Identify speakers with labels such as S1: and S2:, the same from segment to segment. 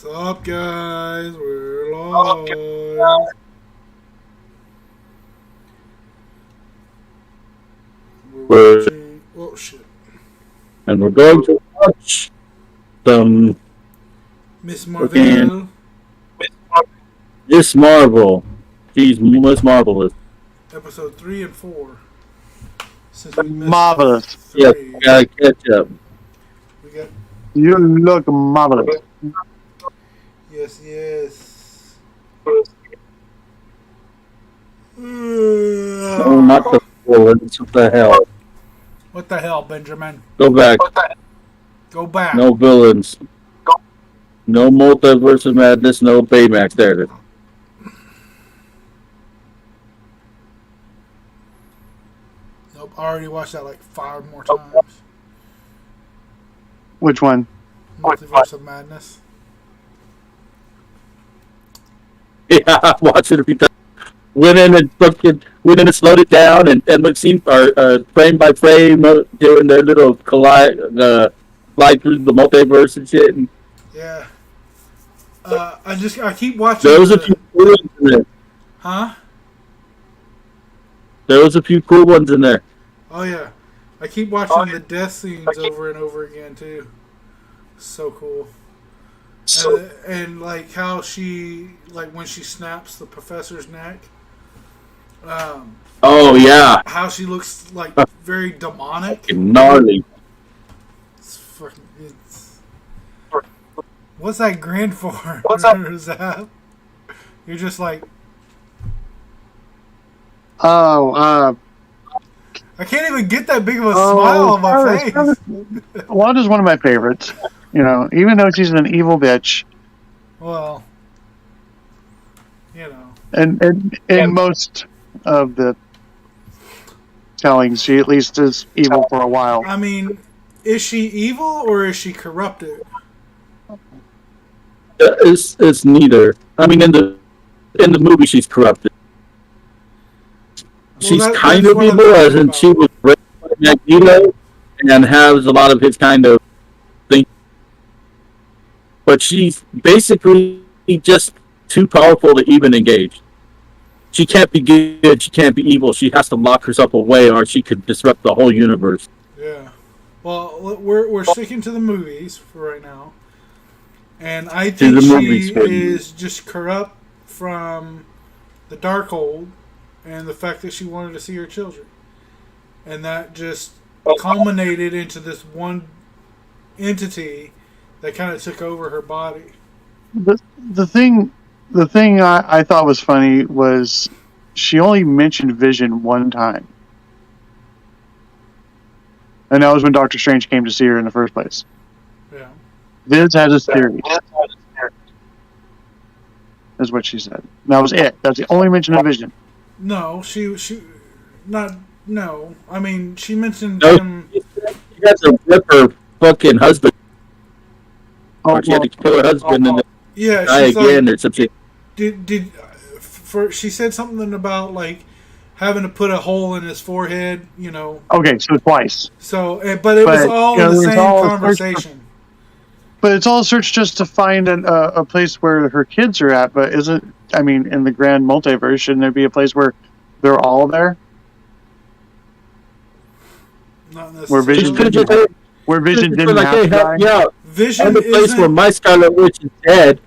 S1: What's up, guys? We're live. We're watching. Oh shit!
S2: And we're going to watch some
S1: Miss Marvel.
S2: Miss Marvel. She's Miss Marvelous.
S1: Episode 3 and 4. Since we missed
S3: Marvelous.
S1: 3,
S2: Yes, we gotta catch up.
S1: we got
S3: You look marvelous.
S1: yes.
S2: No, not the villains. What the hell?
S1: What the hell, Benjamin?
S2: Go back.
S1: Go back.
S2: No villains. No multiverse of madness. No Baymax. There it is.
S1: Nope. I already watched that like 5 more times.
S3: Which one?
S1: Multiverse of Madness.
S2: Yeah, I watched it a few times. Went in and slowed it down and looked scene frame by frame doing their little fly through the multiverse and shit. And
S1: Yeah. I keep watching.
S2: there was a few cool ones in there.
S1: Huh?
S2: There was a few cool ones in there.
S1: Oh yeah. I keep watching the death scenes over and over again too. So cool. And like how she, like when she snaps the professor's neck.
S2: Oh yeah,
S1: How she looks like very demonic.
S2: fucking gnarly.
S1: It's fucking. What's that grin for?
S3: What's that?
S1: Is that? You're just like,
S3: Oh,
S1: I can't even get that big of a smile on my face.
S3: Wanda's one of my favorites. You know, even though she's an evil bitch,
S1: Well, you know.
S3: and in most of the tellings, she at least is evil for a while.
S1: I mean, is she evil or is she corrupted?
S2: It's neither. I mean, in the movie, she's corrupted. She's kind
S1: that's
S2: of
S1: what I'm
S2: evil,
S1: talking
S2: as in
S1: about.
S2: she was raised by Magneto and has a lot of his kind of thing. But she's basically just too powerful to even engage. She can't be good. She can't be evil. She has to lock herself away, or she could disrupt the whole universe.
S1: Yeah. Well, we're sticking to the movies for right now, and I think
S2: the
S1: she
S2: movies for you.
S1: is just corrupt from the Darkhold and the fact that she wanted to see her children, and that just culminated into this one entity that kind of took over her body.
S3: The thing I thought was funny was she only mentioned Vision one time, and that was when Doctor Strange came to see her in the first place.
S1: Yeah.
S3: Viz has his theory, is what she said. That was it. That's the only mention of Vision.
S1: No, she not. No, I mean she mentioned
S2: No,
S1: him.
S2: she has to rip her fucking husband.
S3: Oh,
S2: Or she had to kill her husband and then
S1: Yeah,
S2: die
S1: she's
S2: again
S1: like,
S2: or some shit.
S1: she said something about like having to put a hole in his forehead, you know.
S3: okay, so twice.
S1: So, but it was all
S3: you know,
S1: in the
S3: it was
S1: same
S3: all a
S1: conversation.
S3: But it's all a search just to find a place where her kids are at. But isn't, I mean, in the grand multiverse, shouldn't there be a place where they're all there?
S1: Not
S3: Where
S1: necessarily.
S3: Vision where Vision didn't
S2: like,
S3: have
S2: hey,
S3: to
S2: help
S3: die?
S2: me out.
S1: Vision
S2: I'm the place where
S1: isn't.
S2: my Scarlet Witch is dead.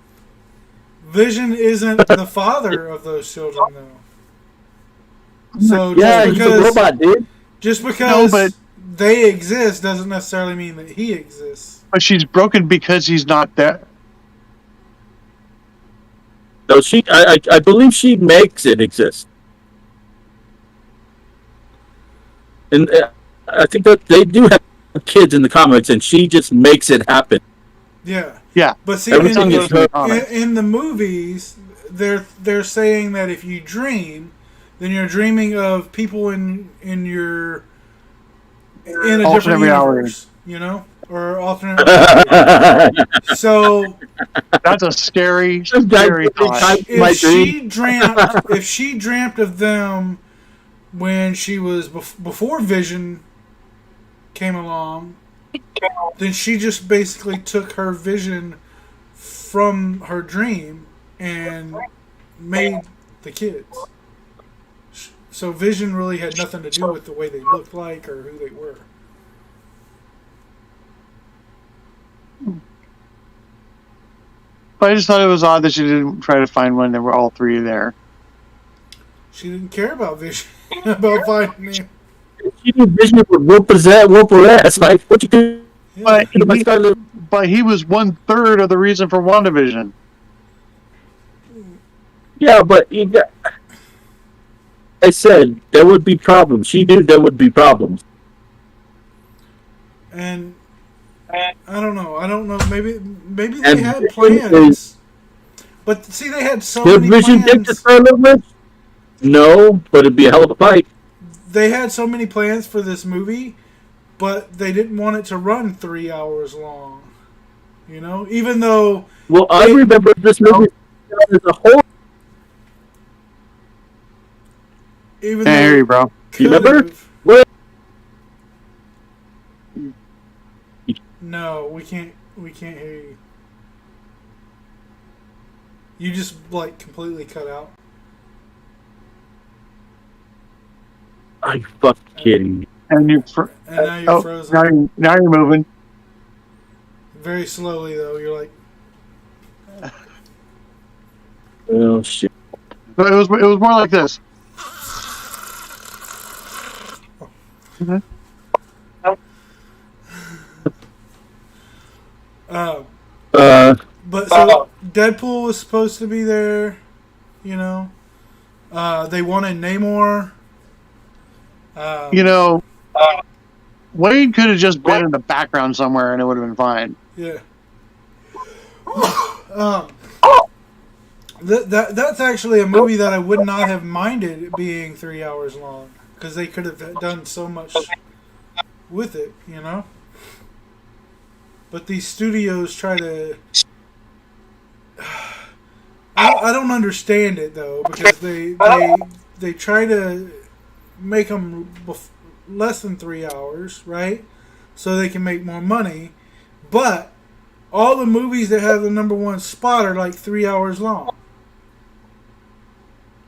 S1: Vision isn't the father of those children, though. So
S2: Yeah,
S1: just
S2: he's a
S1: because
S2: robot, dude.
S1: just because
S3: No, but-
S1: they exist doesn't necessarily mean that he exists.
S3: But she's broken because he's not there.
S2: So I believe she makes it exist. And I think that they do have kids in the comics, and she just makes it happen.
S1: Yeah.
S3: Yeah.
S1: But see,
S2: Everything is her.
S1: in the movies, they're saying that if you dream, then you're dreaming of people in a different
S3: Alternate reality.
S1: universe, you know, or alternate reality. So
S3: That's a scary
S2: Guys,
S3: thought.
S1: if she dreamt of them when she was before Vision came along, then she just basically took her vision from her dream and made the kids. So Vision really had nothing to do with the way they looked like or who they were.
S3: But I just thought it was odd that she didn't try to find one. They were all three there.
S1: She didn't care about Vision, about finding him.
S2: She knew Vision would whoop her ass. Like, what you do?
S1: Yeah.
S3: But he was 1/3 of the reason for WandaVision.
S2: Yeah, but I said there would be problems. She knew there would be problems.
S1: And I don't know. Maybe they had plans. But see, they had so many
S2: Vision
S1: plans.
S2: No, but it'd be a hell of a fight.
S1: They had so many plans for this movie, but they didn't want it to run 3 hours long. You know, even though.
S2: Well, I remember this movie as a whole.
S1: Even
S3: I hear you, bro.
S2: You remember? What?
S1: No, we can't hear you. You just like completely cut out.
S2: Are you fucking kidding me?
S3: And you're
S1: And now you're frozen.
S3: Now you're moving.
S1: Very slowly though. You're like.
S2: Oh shit!
S3: But it was more like this. Mm-hmm.
S1: But so Deadpool was supposed to be there, you know. They wanted Namor.
S3: Wade could have just been in the background somewhere and it would have been fine.
S1: Yeah. That's actually a movie that I would not have minded it being 3 hours long because they could have done so much with it, you know. But these studios try to. I don't understand it though because they try to make them less than 3 hours, right? So they can make more money, but all the movies that have the #1 spot are like 3 hours long.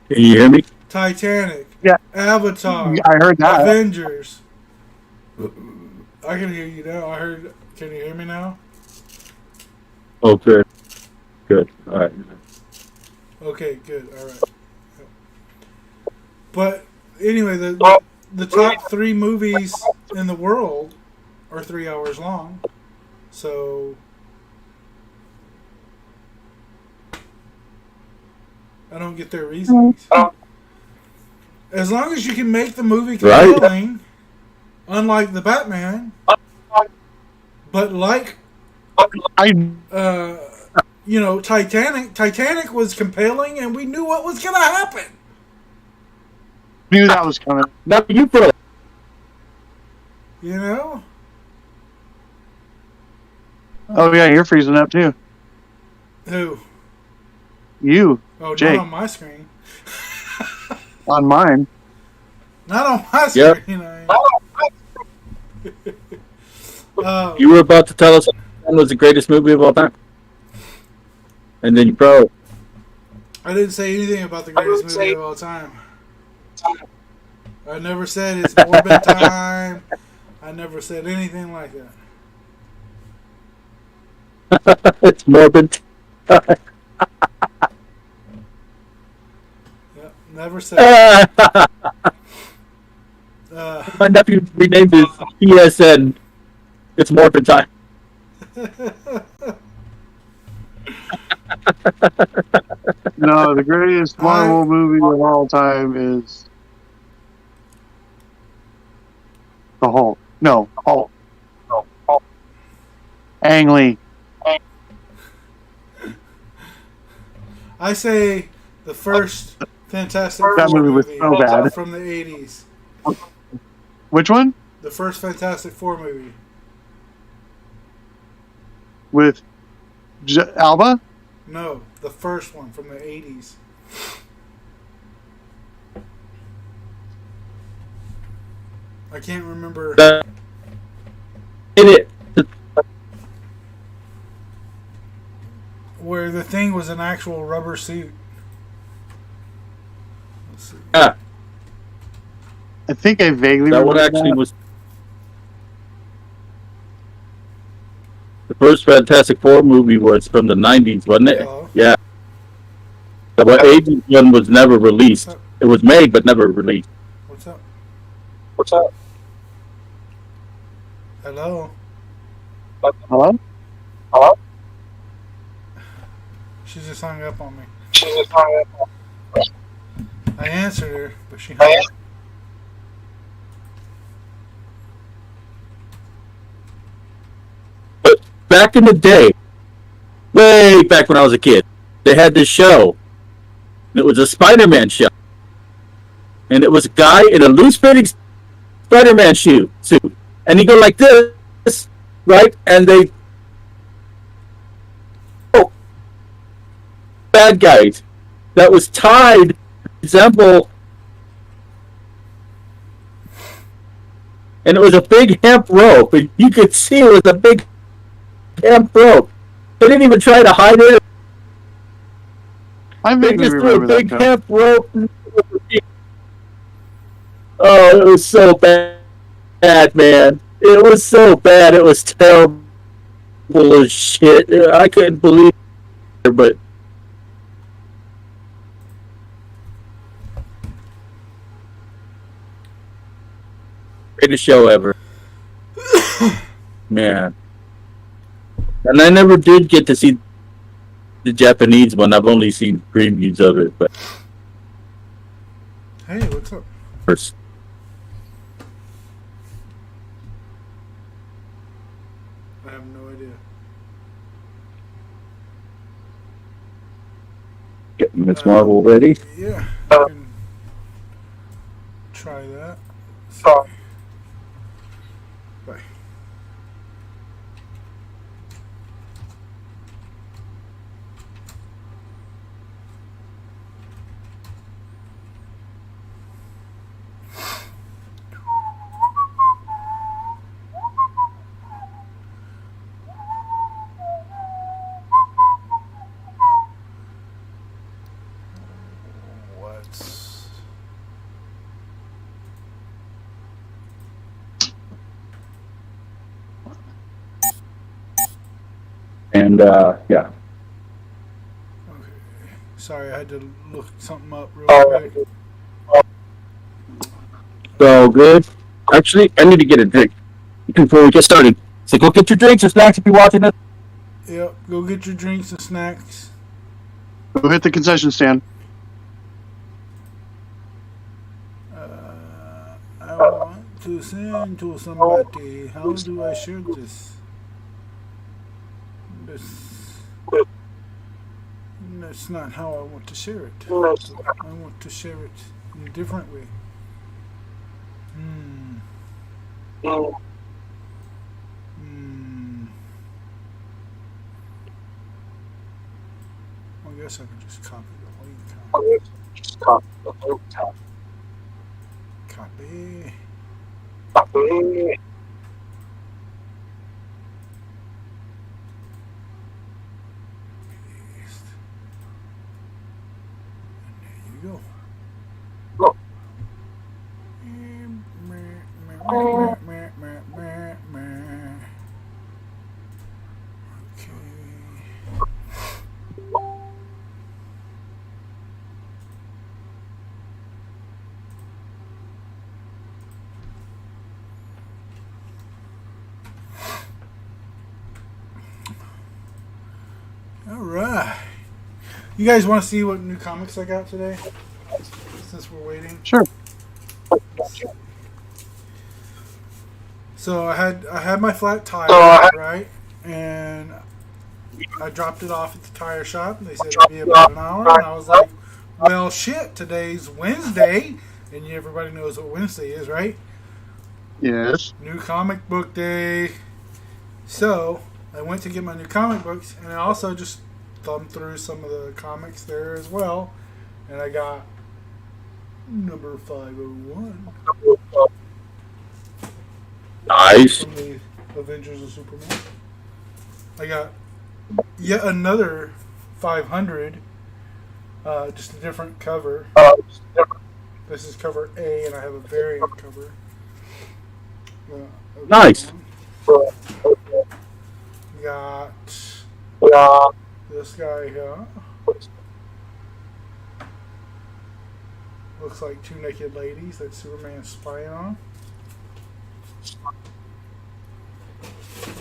S2: Can you hear me?
S1: Titanic,
S3: Yeah.
S1: Avatar,
S3: I heard that.
S1: Avengers. I can hear you now. Can you hear me now?
S2: Okay. Good. All right.
S1: Okay, good. All right. But anyway, the top 3 movies in the world are 3 hours long. So I don't get their reasons. As long as you can make the movie compelling, unlike the Batman, but like Titanic was compelling, and we knew what was going to happen.
S3: Knew that was coming.
S2: Now you put.
S1: You know.
S3: Oh yeah, you're freezing up too.
S1: Who?
S3: You.
S1: Oh,
S3: Jake.
S1: not on my screen.
S3: On mine.
S1: Not on my screen.
S2: You were about to tell us what was the greatest movie of all time, and then you pro.
S1: I didn't say anything about the greatest movie of all time. I never said it's morbid time. I never said anything like that.
S2: It's morbid.
S1: Yep, never said.
S2: My nephew renamed his PSN. It's morbid time.
S3: No, the greatest Marvel movie of all time is the Hulk. No, Hulk. No, Hulk. Ang Lee.
S1: I say the first Fantastic
S3: That
S1: Four
S3: movie was so bad.
S1: from the 80s.
S3: Which one?
S1: The first Fantastic Four movie.
S3: With Alba?
S1: No, the first one from the 80s. I can't remember.
S2: In it.
S1: Where was an actual rubber suit. Let's see.
S2: Yeah,
S3: I think I vaguely
S2: that
S3: remember
S2: one actually
S3: that.
S2: was the first Fantastic Four movie was from the 90s, wasn't it?
S1: Yeah.
S2: Yeah. The 80s one was never released. It was made but never released.
S1: What's up?
S2: What's up?
S1: Hello?
S3: Hello?
S2: Hello?
S1: She just hung up on me. I answered her, but she hung up.
S2: But back in the day, way back when I was a kid, they had this show. It was a Spider-Man show. And it was a guy in a loose-fitting Spider-Man suit. And he go like this, right? And they... Oh, bad guys. That was tied, for example... And it was a big hemp rope. And you could see it was a big hemp rope. They didn't even try to hide it.
S3: I
S2: They
S3: vaguely
S2: just threw a
S3: remember
S2: big
S3: that. Though.
S2: hemp rope. Oh, it was so bad, man. It was so bad. It was terrible as shit. I couldn't believe it, but greatest show ever. Man. And I never did get to see the Japanese one. I've only seen previews of it, but
S1: Hey, what's up?
S2: first.
S1: I have no idea.
S2: Getting Miss Marvel ready.
S1: Yeah, I can try that. Sorry. Bye. What's
S2: And yeah.
S1: okay? Sorry, I had to look something up real quick.
S2: So good. Actually, I need to get a drink before we get started. So go get your drinks or snacks if you're watching it.
S1: Yep, go get your drinks and snacks.
S3: Go hit the concession stand.
S1: I want to send to somebody. How do I share this? That's not how I want to share it. I want to share it in a different way. I guess I can just copy the link. Copy. Paste. And there you go. Alright. You guys want to see what new comics I got today? Since we're waiting.
S3: Sure.
S1: So I had my flat tire, right? And I dropped it off at the tire shop, and they said it'd be about an hour. And I was like, well, shit, today's Wednesday, and everybody knows what Wednesday is, right?
S3: Yes.
S1: New comic book day. So I went to get my new comic books, and I also just thumbed through some of the comics there as well, and I got number 501
S2: Nice.
S1: from the Avengers of Superman. I got yet another 500. Just a different cover. This is cover A, and I have a variant cover.
S2: Nice.
S1: We got this guy here. Looks like two naked ladies that Superman's spying on.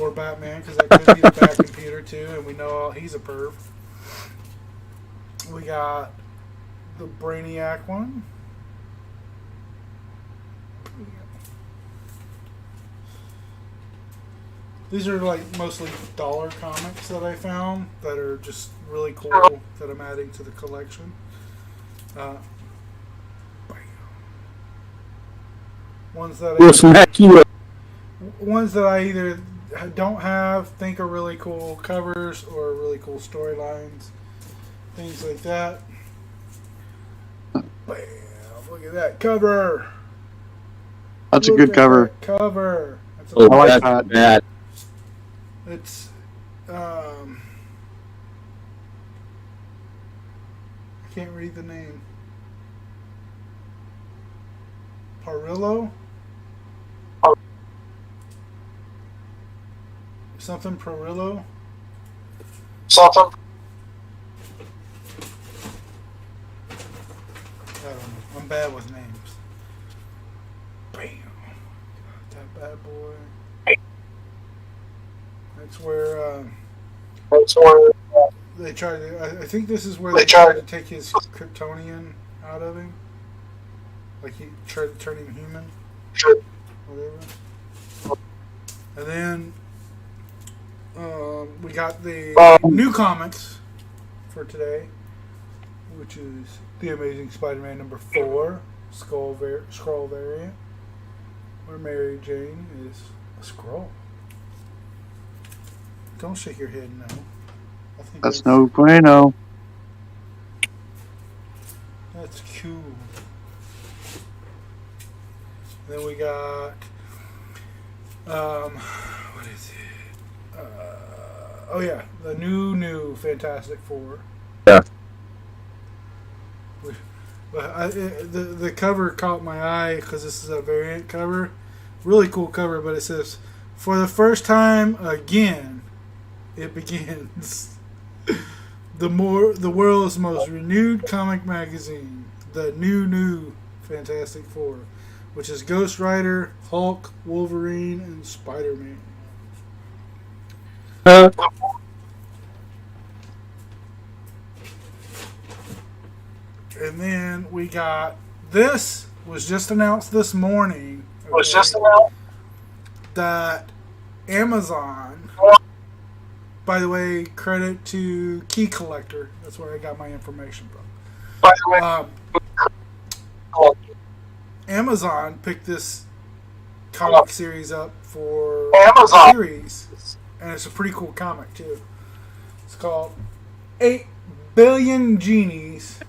S1: Or Batman, because that could be the Bat computer too, and we know he's a perv. We got the Brainiac one. These are like mostly dollar comics that I found that are just really cool that I'm adding to the collection. Ones that
S2: We'll smack you up.
S1: ones that I either don't have, think are really cool covers or really cool storylines, things like that. Bam! Look at that cover.
S3: That's a good cover.
S1: Cover. That's
S2: Oh,
S3: I like
S2: that's
S3: that.
S2: bad.
S1: It's I can't read the name. Parillo? Something Parillo?
S3: Something.
S1: I don't know. I'm bad with names. Bam. That bad boy. That's where they tried to. I think this is where they tried to take his Kryptonian out of him. Like he tried to turn him human. Whatever. And then we got the new comics for today, which is The Amazing Spider-Man number 4, Skrull variant, where Mary Jane is a Skrull. Don't shake your head, no. I think
S3: That's no bueno.
S1: That's cool. Then we got, what is it? Oh yeah, the new Fantastic Four.
S2: Yeah.
S1: But the cover caught my eye because this is a variant cover. Really cool cover, but it says, "For the first time again, it begins." The world's most renewed comic magazine, the new Fantastic Four, which is Ghost Rider, Hulk, Wolverine, and Spider-Man. And then we got, this was just announced this morning. Okay, that Amazon, by the way, credit to Key Collector. That's where I got my information from.
S3: By the way,
S1: Amazon picked this comic series up for
S3: Amazon
S1: series, and it's a pretty cool comic too. It's called 8 Billion Genies,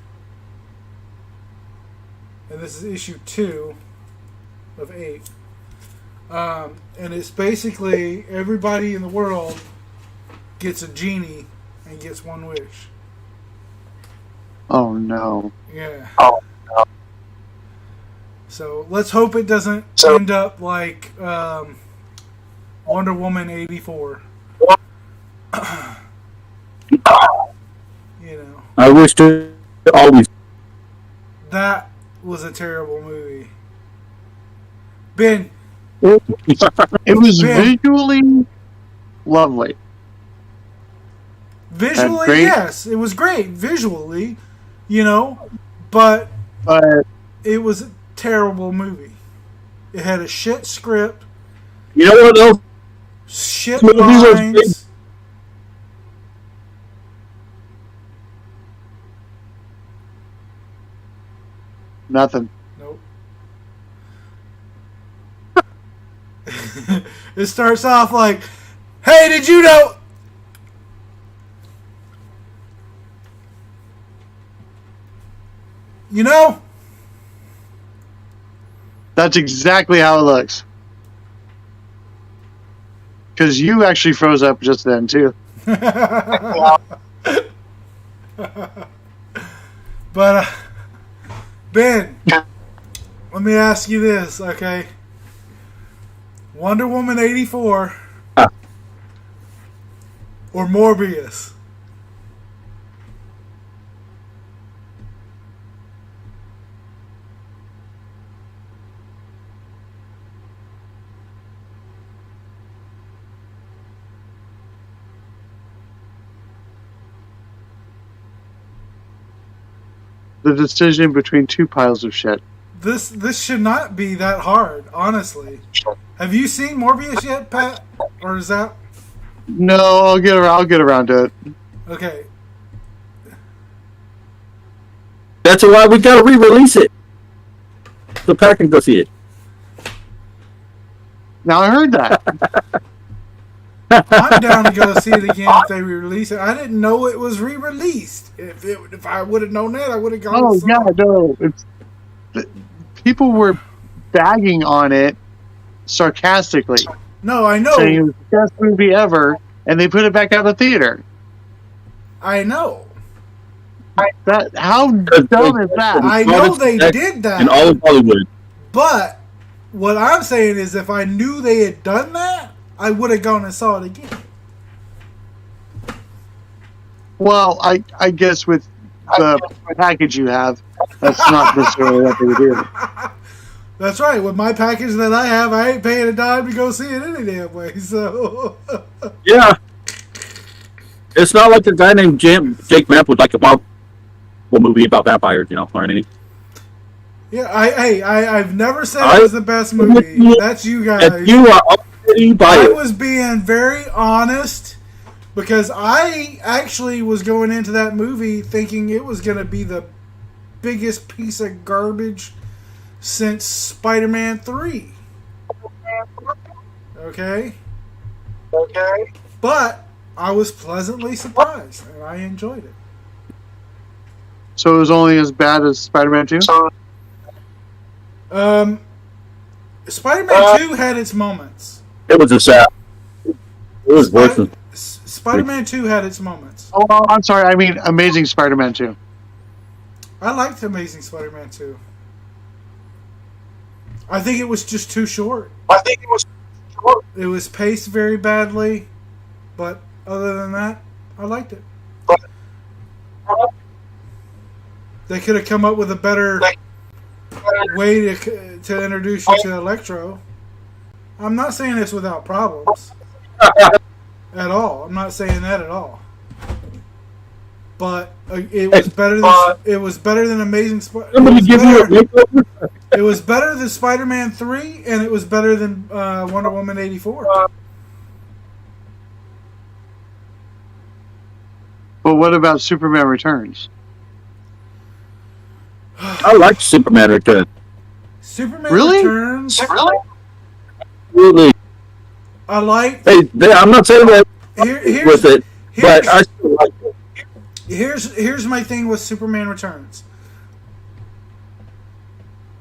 S1: and this is issue 2 of 8. And it's basically everybody in the world gets a genie and gets one wish.
S3: oh no.
S1: Yeah.
S3: Oh no.
S1: So let's hope it doesn't end up like Wonder Woman 84. You know.
S2: I wish to always.
S1: That was a terrible movie. Ben.
S3: It was
S1: Ben.
S3: visually lovely.
S1: Visually,
S3: great.
S1: yes. It was great. Visually, you know. But
S3: But
S1: it was a terrible movie. It had a shit script.
S2: You know what else?
S1: Shit
S2: Movie was great.
S1: lines.
S3: nothing.
S1: Nope. It starts off like, "Hey, did you know?" You know?
S3: That's exactly how it looks. Because you actually froze up just then too.
S1: But Ben, let me ask you this, okay? Wonder Woman 84 or Morbius?
S3: The decision between two piles of shit.
S1: This should not be that hard, honestly. Have you seen Morbius yet, Pat? Or is that...
S3: No, I'll get around to it.
S1: Okay.
S2: That's why we gotta re-release it. So Pat can go see it.
S3: Now I heard that.
S1: I'm down to go see it again if they re-release it. I didn't know it was re-released. If I would have known that, I would have gone.
S3: Oh yeah, no. People were bagging on it sarcastically.
S1: No, I know.
S3: Saying it was the best movie ever, and they put it back out of the theater.
S1: I know.
S3: How dumb is that?
S1: I know they did that.
S2: In all of Hollywood.
S1: But what I'm saying is, if I knew they had done that, I would have gone and saw it again.
S3: Well, I guess with the package you have, that's not necessarily what they would do.
S1: That's right. With my package that I have, I ain't paying a dime to go see it any damn way. So
S2: yeah, it's not like the guy named Jake Vamp would like a Marvel movie about vampires, or anything.
S1: Yeah, I've never said it was the best movie. That's you guys.
S2: If you are already by
S1: I was being very honest because I actually was going into that movie thinking it was going to be the biggest piece of garbage since Spider-Man 3. Okay? But I was pleasantly surprised and I enjoyed it.
S3: So it was only as bad as Spider-Man 2?
S1: Spider-Man 2 had its moments.
S2: It was a sad. It was worse than
S1: Spider-Man 2 had its moments.
S3: Oh, I'm sorry. I mean Amazing Spider-Man 2.
S1: I liked Amazing Spider-Man 2. I think it was just too short. It was paced very badly, but other than that, I liked it. They could have come up with a better way to introduce you to Electro. I'm not saying this without problems at all. I'm not saying that at all. But it was better than Amazing Spider-Man. It was better than Spider-Man 3, and it was better than Wonder Woman 84.
S3: But what about Superman Returns?
S2: I like Superman Returns.
S1: Superman
S3: Really?
S1: Returns.
S2: Absolutely.
S1: I like.
S2: Hey, I'm not saying that with it, but I still like it.
S1: Here's my thing with Superman Returns.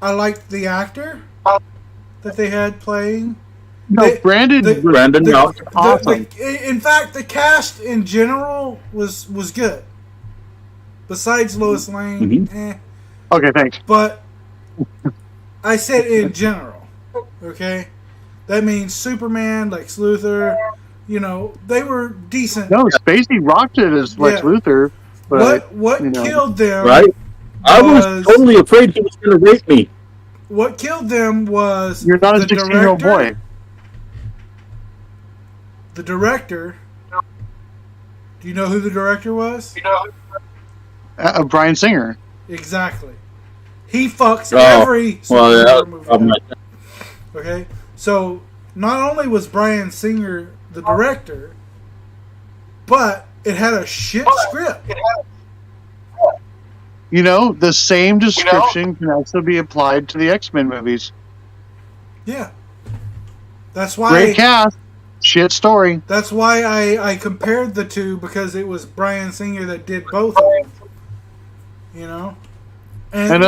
S1: I liked the actor that they had playing.
S3: No, Brandon.
S2: No.
S3: Awesome.
S1: In fact, the cast in general was good. Besides Lois Lane,
S3: Okay, thanks.
S1: But I said in general, okay? That means Superman, Lex Luthor, they were decent.
S3: No, Spacey rocked it as Lex Luthor. But,
S1: what killed them?
S2: Right? I was totally afraid he was going to rape me.
S1: What killed them was
S3: you're not a 16-year-old boy.
S1: The director. Do you know who the director was?
S3: Bryan Singer.
S1: Exactly. He fucks every movie. Okay, so not only was Bryan Singer the director, but it had a shit script.
S3: The same description can also be applied to the X-Men movies.
S1: Yeah. That's why...
S3: Great cast. Shit story.
S1: That's why I compared the two, because it was Bryan Singer that did both of them. And the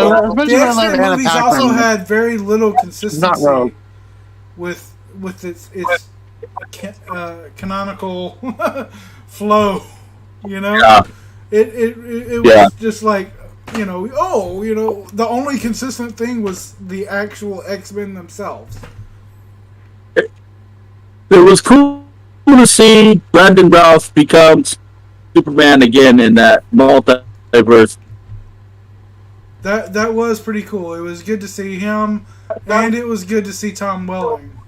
S1: X-Men movies also had very little consistency with its canonical flow.
S2: Yeah.
S1: It was just like the only consistent thing was the actual X-Men themselves.
S2: It was cool to see Brandon Routh become Superman again in that multiverse.
S1: That was pretty cool. It was good to see him, and it was good to see Tom Welling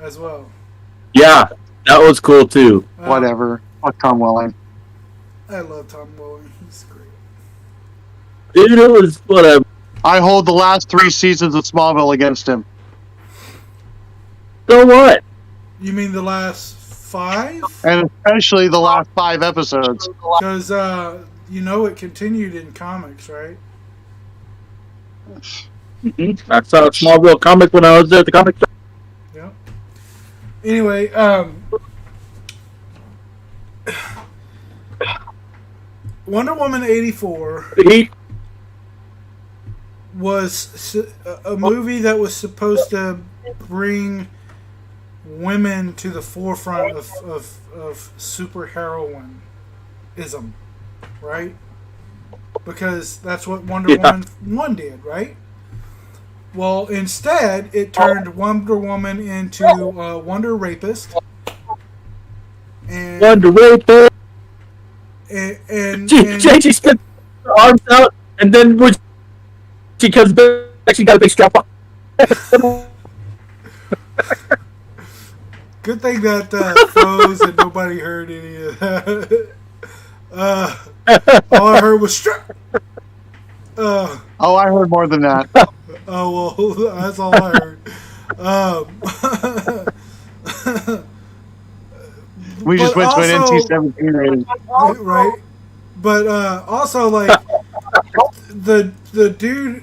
S1: as well.
S2: Yeah, that was cool too.
S3: Whatever. Fuck Tom Welling.
S1: I love Tom Welling. He's great.
S2: Dude, it was whatever.
S3: I hold the last 3 seasons of Smallville against him.
S2: So what?
S1: You mean the last 5?
S3: And especially the last 5 episodes.
S1: Because it continued in comics, right?
S2: Mm-hmm. I saw a Smallville comic when I was at the comic shop.
S1: Yeah. Anyway, Wonder Woman 84 was a movie that was supposed to bring women to the forefront of superheroism, right? Because that's what Wonder Woman 1 did, right? Well, instead, it turned Wonder Woman into a Wonder Rapist.
S2: Wonder Rapist!
S1: And
S2: she spit her arms out, and then when she comes back, she got a big strap on.
S1: Good thing that froze and nobody heard any of that. All I heard was strap.
S3: I heard more than that.
S1: Oh, well, that's all I heard.
S3: We just went to an NC-17 rating.
S1: Right? But also, like, the dude,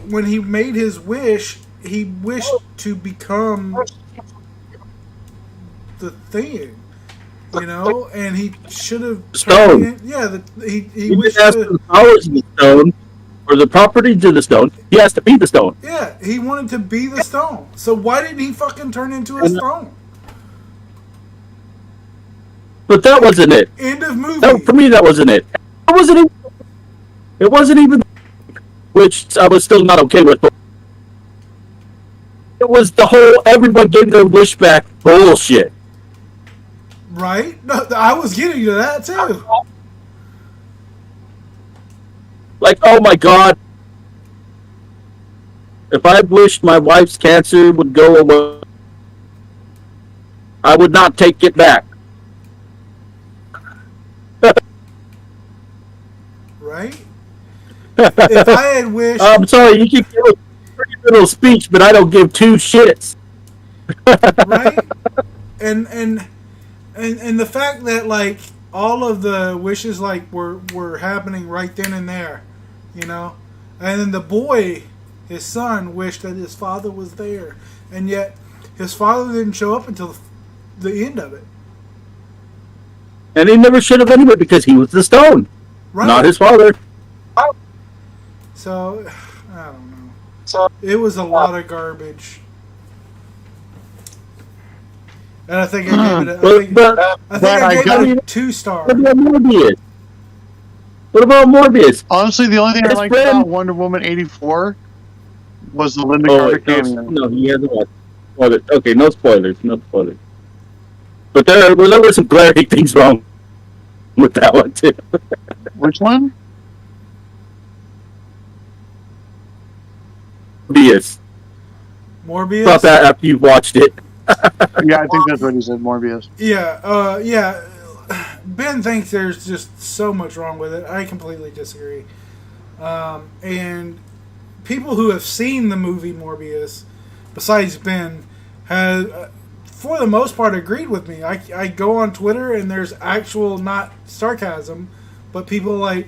S1: when he made his wish, he wished to become the Thing. And he should have...
S2: Stone.
S1: He wished
S2: to... the powers of the stone, or the properties of the stone. He has to be the stone.
S1: Yeah, he wanted to be the stone. So why didn't he fucking turn into a stone?
S2: But that wasn't it.
S1: End of movie.
S2: For me, that wasn't it. It wasn't even... Which I was still not okay with. It was the whole everyone gave their wish back bullshit.
S1: Right? No, I was getting to that too.
S2: Like, oh my god. If I wished my wife's cancer would go away, I would not take it back.
S1: Right? If I had wished...
S2: I'm sorry, you keep giving a pretty little speech, but I don't give 2 shits.
S1: Right? And the fact that, like, all of the wishes, like, were happening right then and there, And then the boy, his son, wished that his father was there. And yet, his father didn't show up until the end of it.
S2: And he never should have anyway, because he was the stone. Right. Not his father.
S1: So, I don't know. It was a lot of garbage. And I think I gave it a 2 star.
S2: What about Morbius?
S3: Honestly, the only thing I liked about Wonder Woman 84 was the Linda Carter cameo.
S2: No, he hasn't watched. Okay, no spoilers. But there were some glaring things wrong with that one too.
S3: Which one?
S1: Morbius?
S2: Thought that after you watched it.
S3: Yeah, I think that's what he said, Morbius.
S1: Yeah. Ben thinks there's just so much wrong with it. I completely disagree. And people who have seen the movie Morbius, besides Ben, have, for the most part, agreed with me. I go on Twitter and there's actual, not sarcasm, but people like,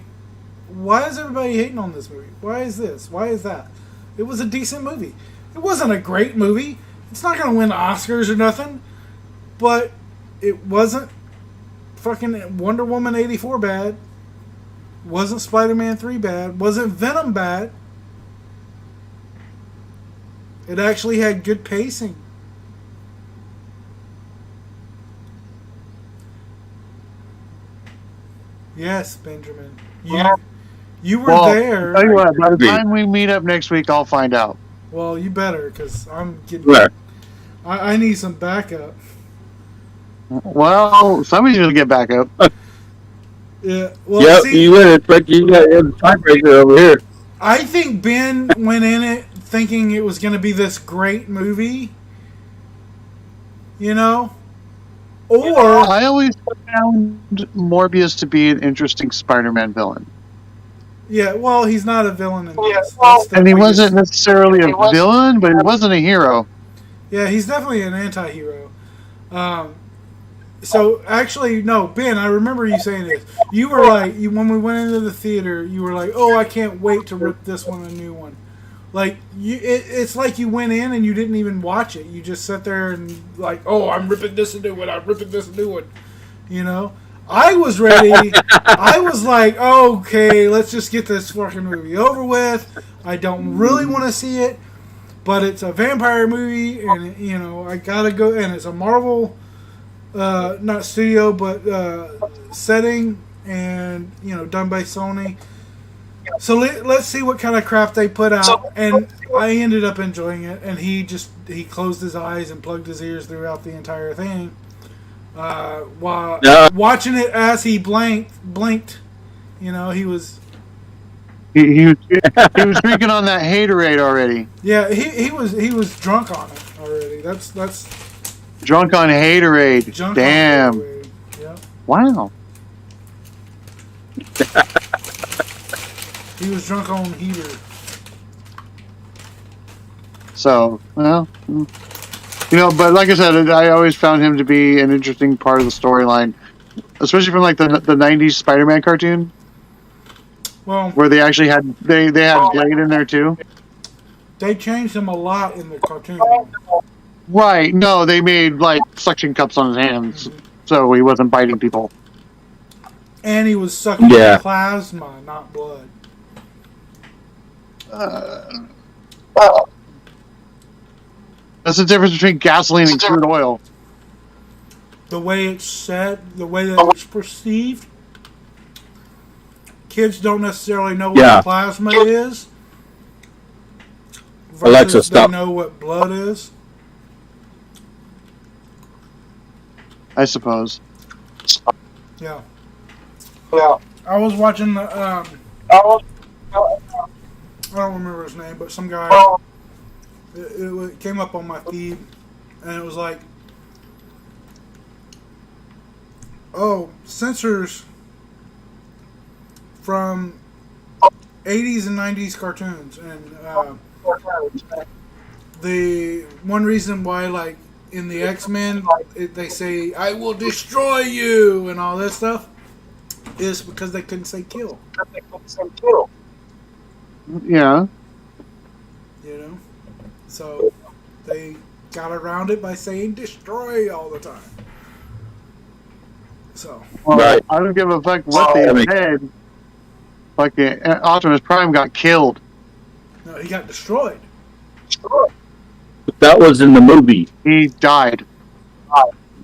S1: why is everybody hating on this movie? Why is this? Why is that? It was a decent movie. It wasn't a great movie. It's not going to win Oscars or nothing, but it wasn't fucking Wonder Woman 84 bad. Wasn't Spider-Man 3 bad. Wasn't Venom bad. It actually had good pacing. Yes, Benjamin. You were
S3: Well,
S1: there.
S3: tell you what, by the time we meet up next week, I'll find out.
S1: Well, you better, because I'm getting.
S2: Right.
S1: I need some backup.
S3: Well, somebody's gonna get back up.
S1: Yeah. Well,
S2: Yep,
S1: see,
S2: you win it, but you got a tiebreaker over here.
S1: I think Ben went in it thinking it was going to be this great movie. You know? Or.
S3: I always found Morbius to be an interesting Spider-Man villain.
S1: Yeah, well, he's not a villain in this.
S3: And he wasn't necessarily a villain, but he wasn't a hero.
S1: Yeah, he's definitely an anti-hero. So, actually, no, Ben, I remember you saying this. You were like, when we went into the theater, you were like, oh, I can't wait to rip this one a new one. Like, it's like you went in and you didn't even watch it. You just sat there and like, oh, I'm ripping this a new one, I'm ripping this a new one. You know? I was ready. I was like, okay, let's just get this fucking movie over with. I don't really want to see it, but it's a vampire movie, and, you know, I gotta go, and it's a Marvel, not studio, but setting, and, you know, done by Sony. So let's see what kind of crap they put out, and I ended up enjoying it, and he closed his eyes and plugged his ears throughout the entire thing. While watching it as he blinked, you know, he was
S3: He was drinking on that haterade already.
S1: yeah, he was drunk on it already. That's
S3: Drunk on haterade.
S1: drunk
S3: Damn.
S1: on it. Yeah.
S3: Wow.
S1: He was drunk on heater.
S3: So, well, you know, but like I said, I always found him to be an interesting part of the storyline, especially from like the '90s Spider-Man cartoon,
S1: Well,
S3: where they actually had they had Blade in there too.
S1: they changed him a lot in the cartoon.
S3: Right? No, they made like suction cups on his hands, so he wasn't biting people.
S1: And he was sucking plasma, not blood.
S3: That's the difference between gasoline and crude oil.
S1: The way it's said, the way that it's perceived. Kids don't necessarily know what plasma is.
S2: Alexa, stop.
S1: They know what blood is.
S3: I suppose.
S1: Yeah. I was watching the. I don't remember his name, but some guy. It came up on my feed, and it was like, oh, censors from 80s and 90s cartoons, and the one reason why, like, in the X-Men, they say, I will destroy you, and all that stuff, is because they couldn't say kill.
S3: Yeah.
S1: You know? So, they got around it by saying destroy all the time. So.
S3: Well, I don't give a fuck what they said. Fucking Optimus Prime got killed.
S1: No, he got destroyed.
S2: That was in the movie.
S3: He died.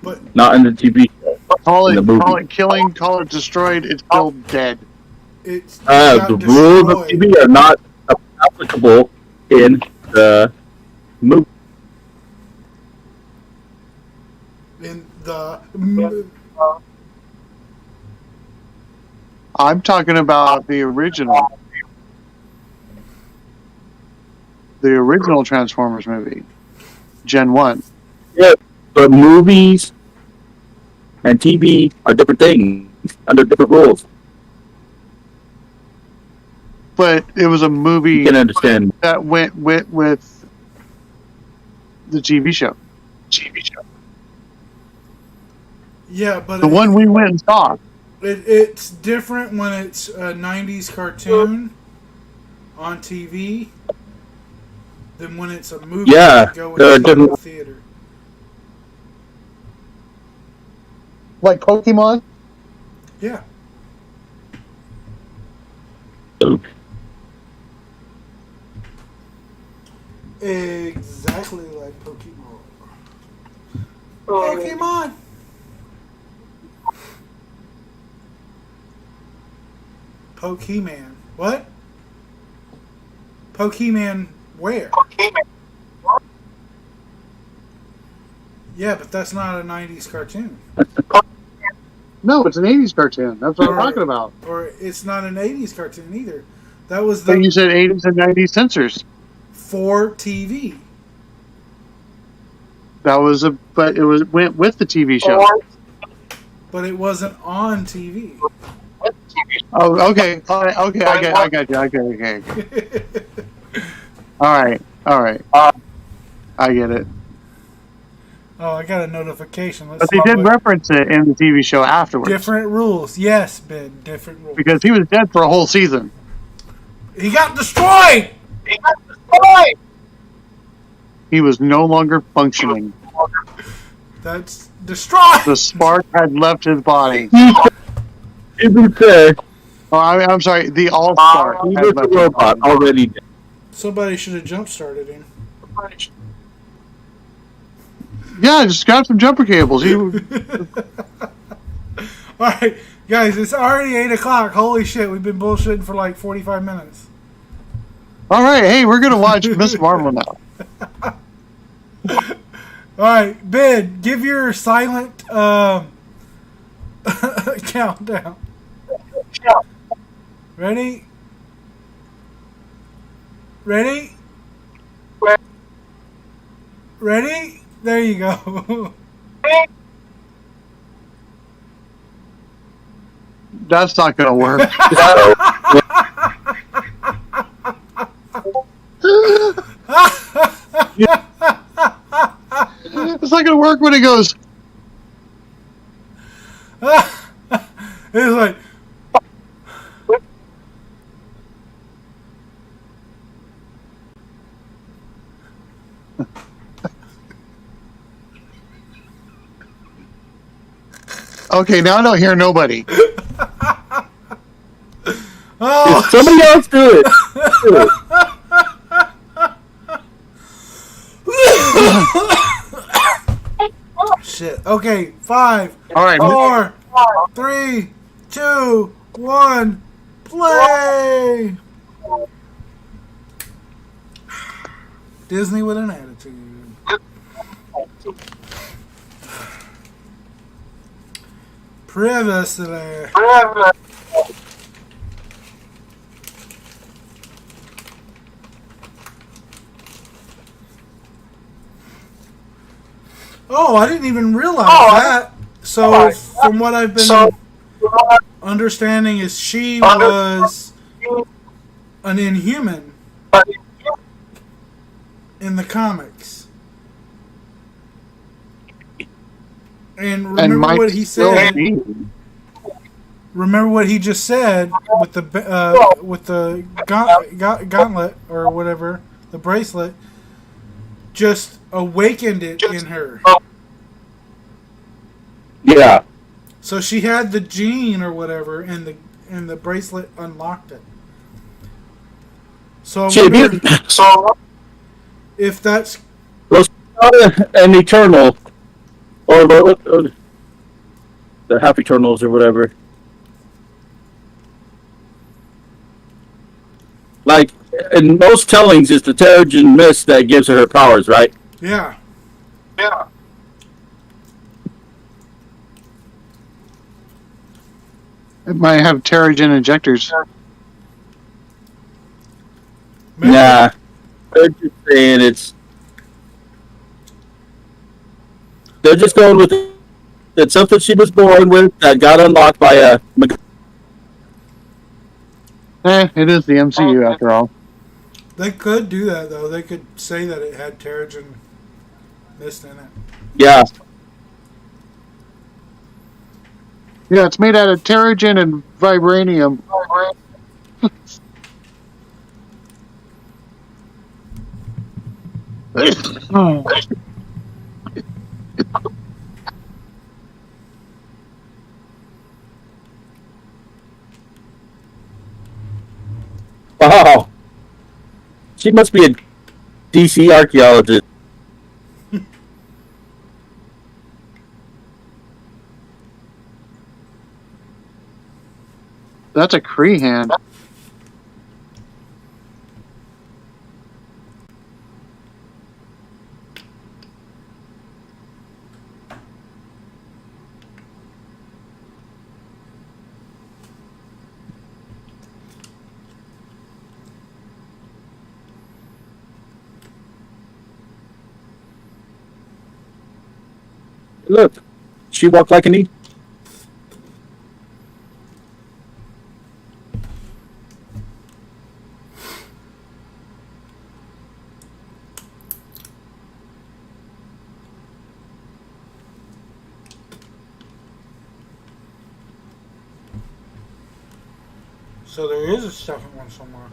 S1: But
S2: not in the TV show.
S3: Call it killing, call it destroyed, it's still dead.
S2: The rules of TV are not applicable in the movie.
S1: In the
S3: I'm talking about the original. The original Transformers movie. Gen 1.
S2: Yeah, but movies and TV are different things under different rules.
S3: But it was a movie
S2: You can understand.
S3: that went with the TV show.
S1: yeah, but
S3: The one we went and saw.
S1: it's different when it's a 90s cartoon on TV than when it's a movie
S2: Yeah,
S1: you go and see in the theater.
S3: Like Pokemon?
S1: Yeah. Exactly like Pokemon. Pokemon! Pokemon. What? Pokemon where? Yeah, but that's not a 90s cartoon.
S3: No, it's an 80s cartoon. That's what I'm
S1: Or-
S3: talking about.
S1: Or it's not an 80s cartoon either. That was
S3: But you
S1: the
S3: said 80s and 90s censors.
S1: for TV.
S3: But it went with the TV show.
S1: But it wasn't on TV.
S3: Oh, okay. All right. Okay, I got you. Okay. All right. I get it.
S1: Oh, I got a notification. Let's
S3: But they did reference it in the TV show afterwards.
S1: different rules. Yes, Ben. Different rules.
S3: Because he was dead for a whole season.
S1: He got destroyed.
S3: He was no longer functioning.
S1: That's destroyed.
S3: The spark had left his body.
S2: Even fair,
S3: Oh, I'm sorry. The all spark
S2: he
S3: had
S2: was a
S3: left his
S2: robot
S3: body.
S2: already dead.
S1: Somebody should have jump started him.
S3: Yeah, just grab some jumper cables.
S1: All right, guys. It's already 8:00. Holy shit! We've been bullshitting for like 45 minutes.
S3: All right. Hey, we're gonna watch Miss Marvel now.
S1: All right, Ben. Give your silent countdown. Ready? Ready? Ready? There you go.
S3: That's not gonna work. It's not gonna work when it goes.
S1: It's like,
S3: Okay, now I don't hear nobody.
S1: oh,
S2: Somebody else do it.
S1: shit. Okay, 5,
S3: All right.
S1: 4, 3, 2, 1, play. Disney with an attitude. Previously. Oh, I didn't even realize that. So, from what I've been understanding, is she was an Inhuman in the comics. And remember
S3: Might
S1: what he
S3: still
S1: said.
S3: be.
S1: Remember what he just said with the gauntlet or whatever, the bracelet, just awakened it in her.
S2: Yeah.
S1: So she had the gene or whatever, and the bracelet unlocked it. So I wonder if that's
S2: An eternal, or the half eternals or whatever. Like in most tellings, it's the Terrigen mist that gives her powers, right?
S1: yeah.
S3: It might have Terrigen injectors.
S1: Maybe.
S2: Nah, they're just saying it's. They're just going with it. It's something she was born with that got unlocked by a.
S3: It is the MCU after all.
S1: They could do that though. They could say that it had Terrigen mist in it.
S2: Yeah.
S3: Yeah, it's made out of Terrigen and vibranium.
S2: Wow. She must be a DC archaeologist.
S3: That's a Kree hand.
S2: Look, she walked like an E.
S1: So there is a second one somewhere.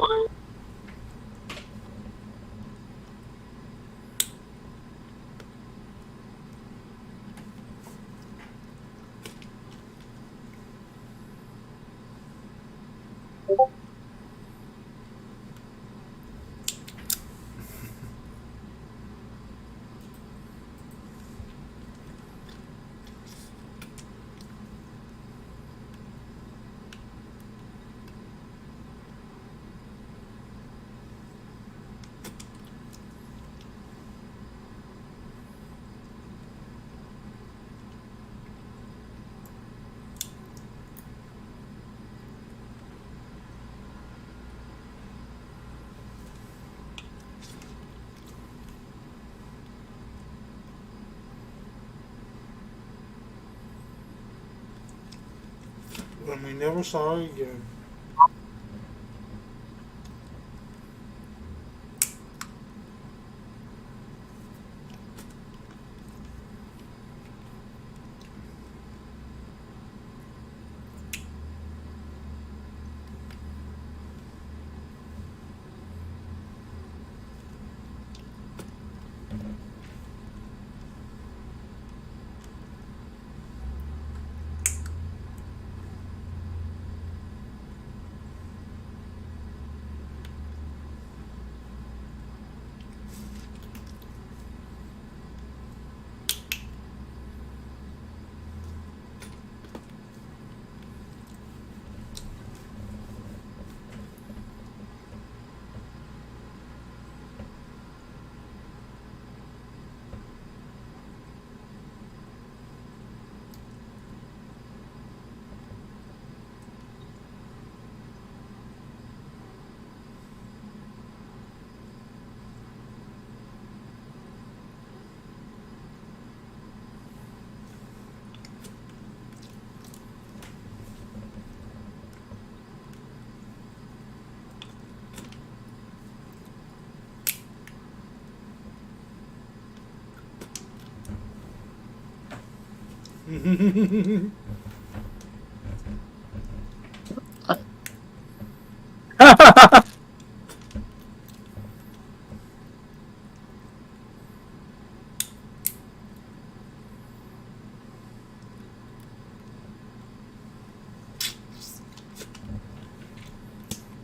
S1: And we never saw her again.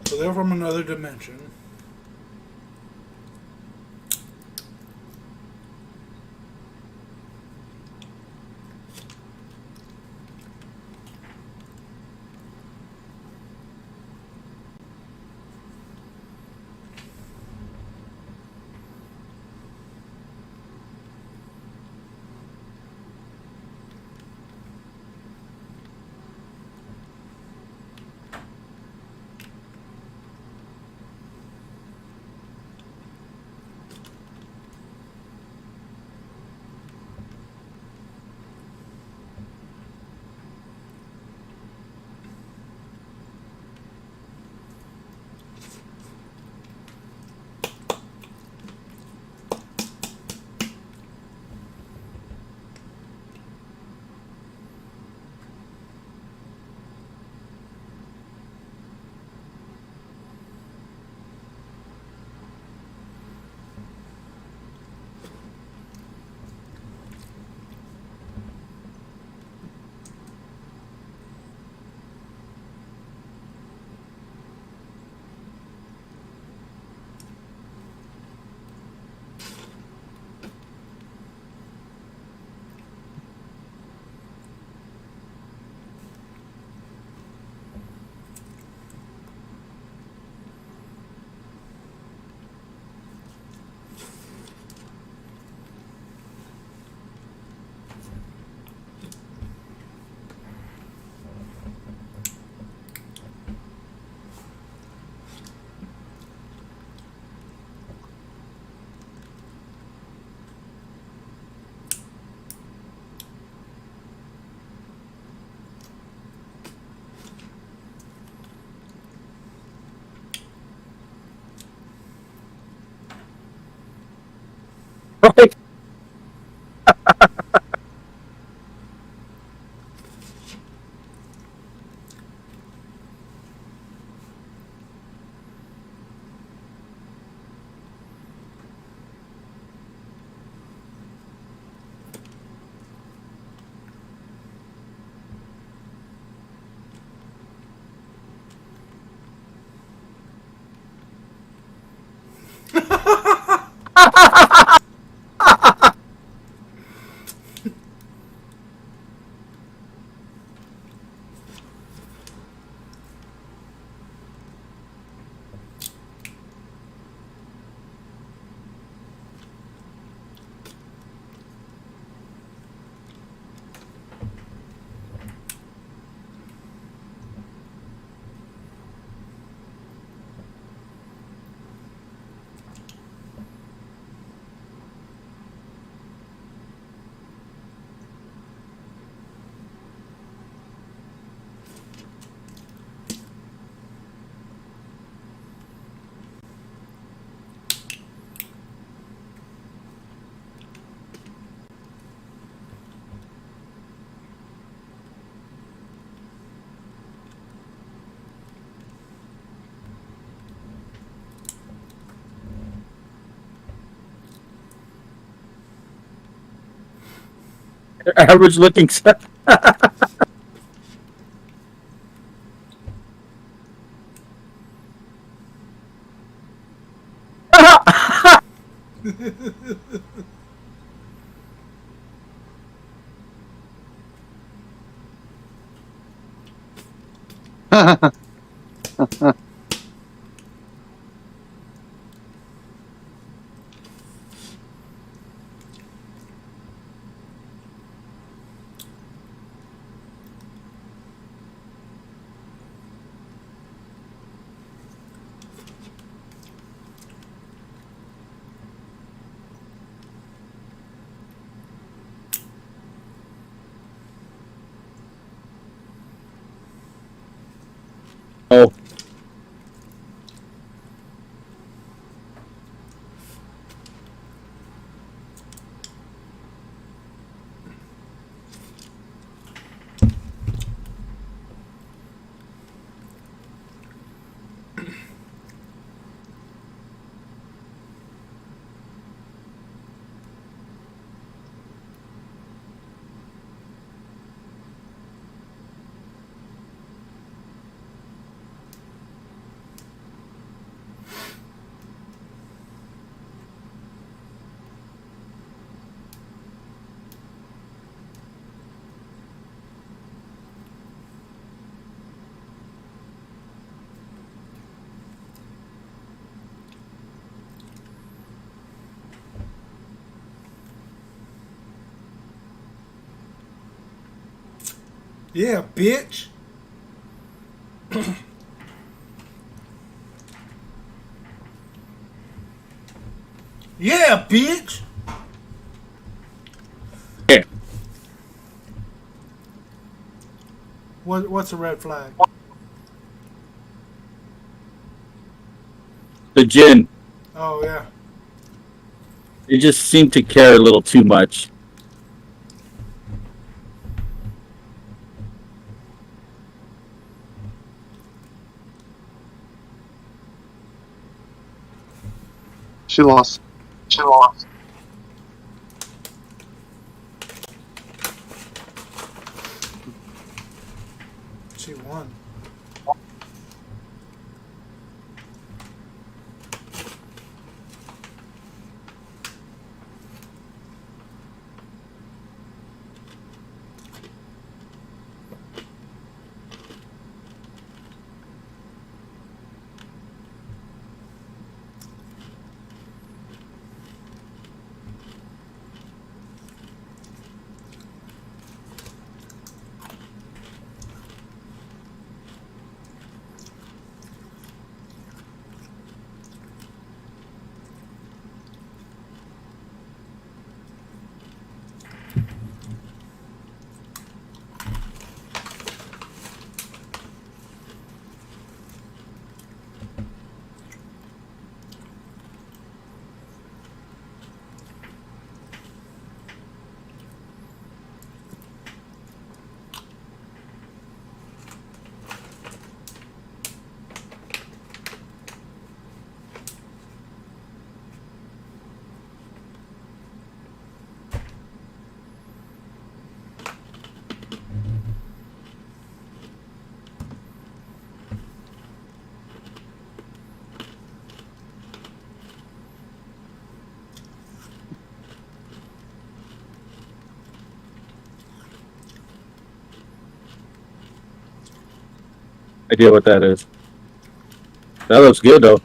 S1: So they're from another dimension.
S2: Right? Average looking set. Oh.
S1: Yeah, bitch. Yeah, bitch.
S2: Yeah.
S1: What's a red flag?
S2: The gin.
S1: Oh yeah.
S2: They just seem to care a little too much.
S3: She lost.
S4: She lost.
S1: She won.
S2: idea what that is. That looks good though.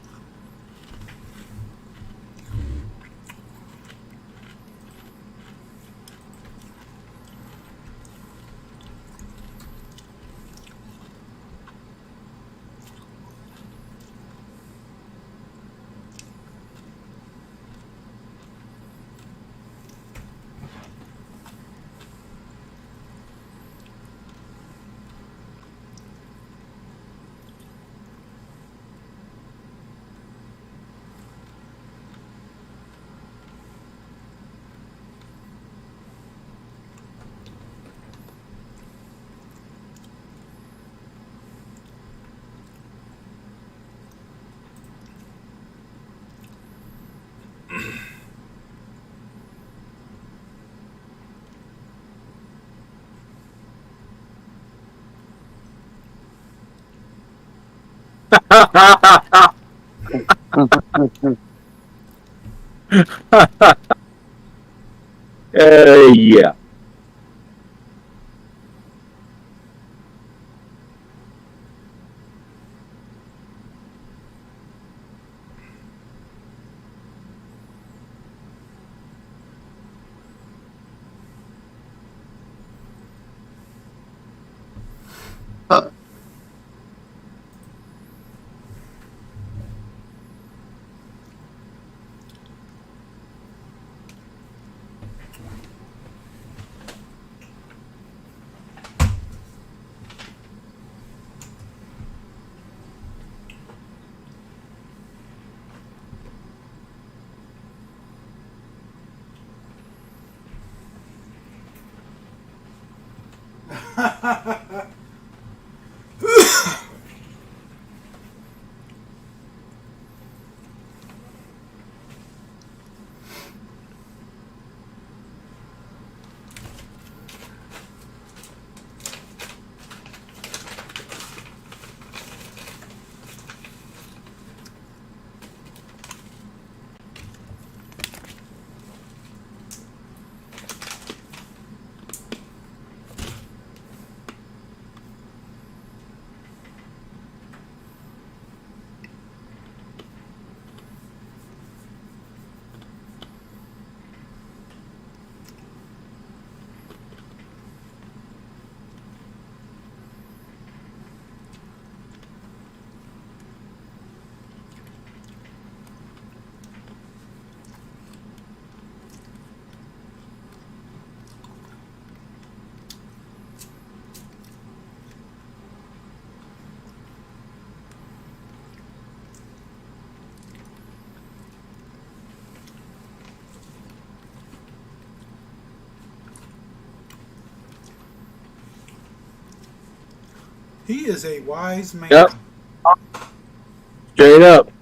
S2: Yeah.
S3: Uh,
S1: He is a wise man.
S2: Yep. Straight up.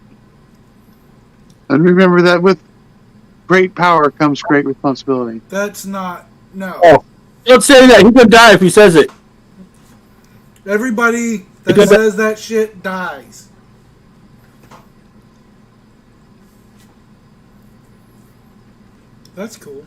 S3: and remember that with great power comes great responsibility.
S1: That's not no.
S2: Oh, don't say that. He could die if he says it.
S1: Everybody that
S2: Because-
S1: says that shit dies. That's cool.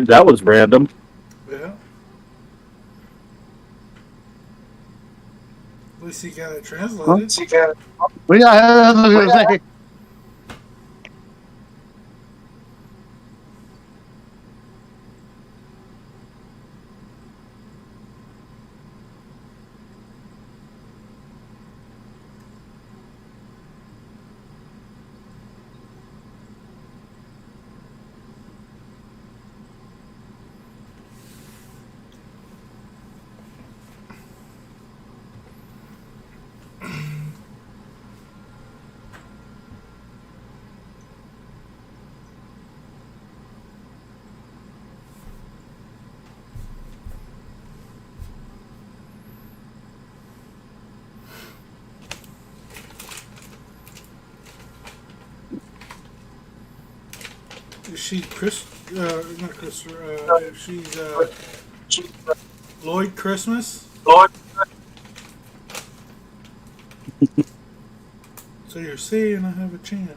S2: That was random.
S1: Yeah. At least he got it translated.
S3: Well, yeah, I was going to say.
S1: Is she not Christopher, she's Lloyd Christmas? So you're saying I have a chance.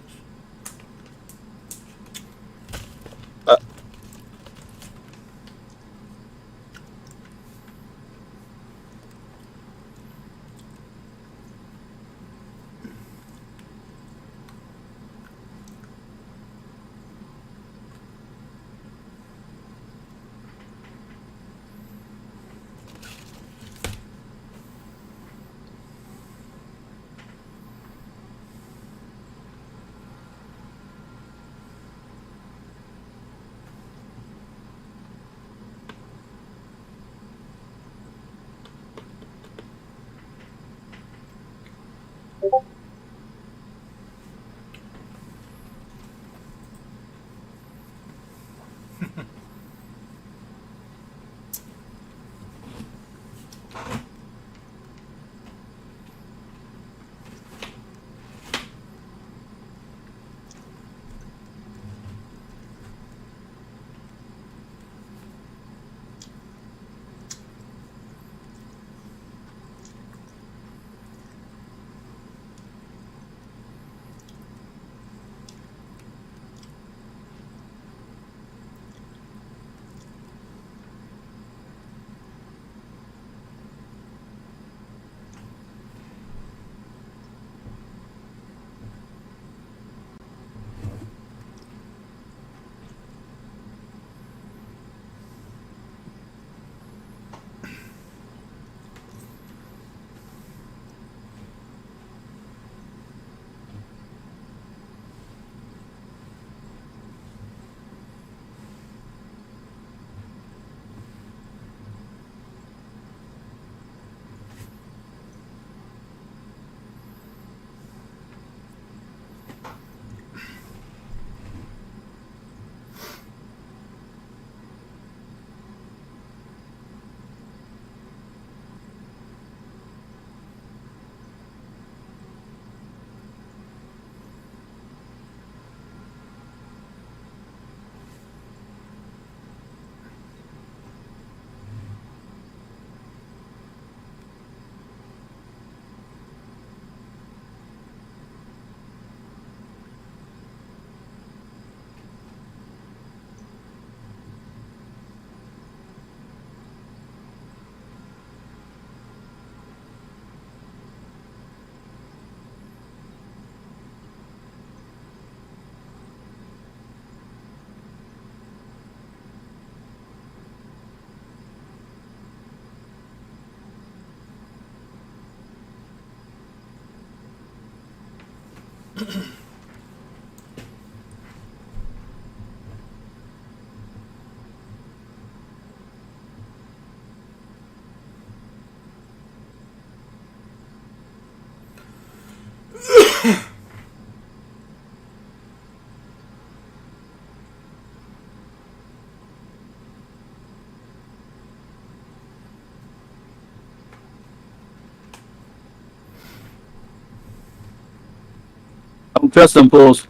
S2: Don't trust them fools.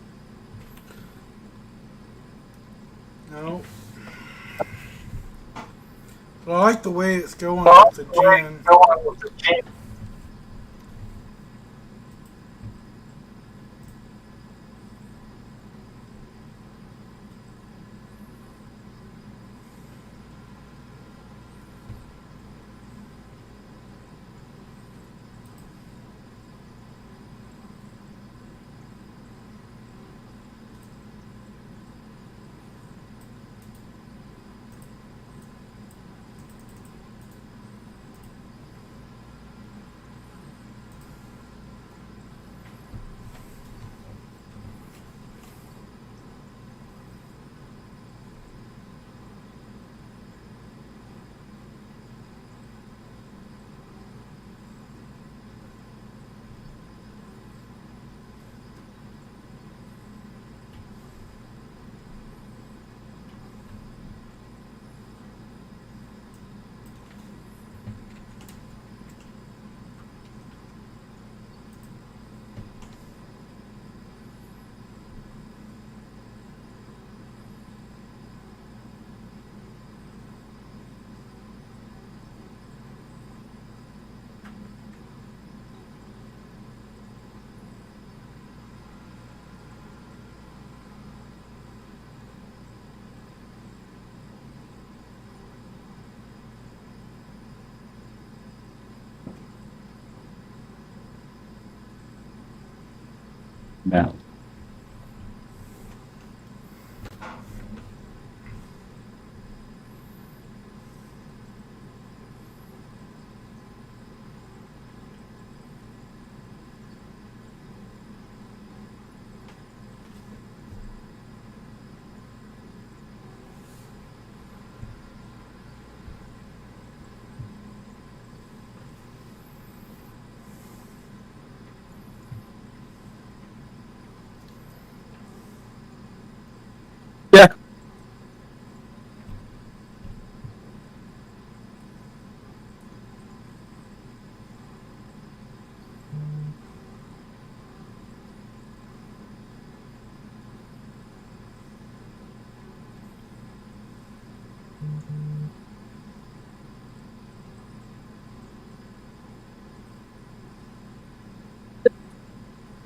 S1: No. But I like the way it's going with the gin.
S2: now. Yeah.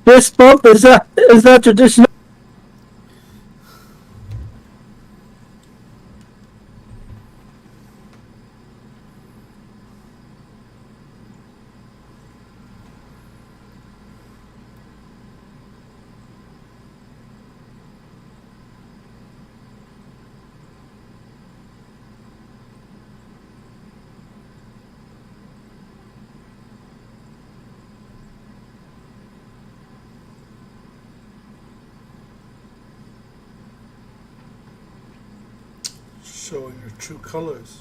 S2: This bump is that traditional.
S1: Showing your true colors.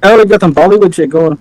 S2: I already got some Bollywood shit going.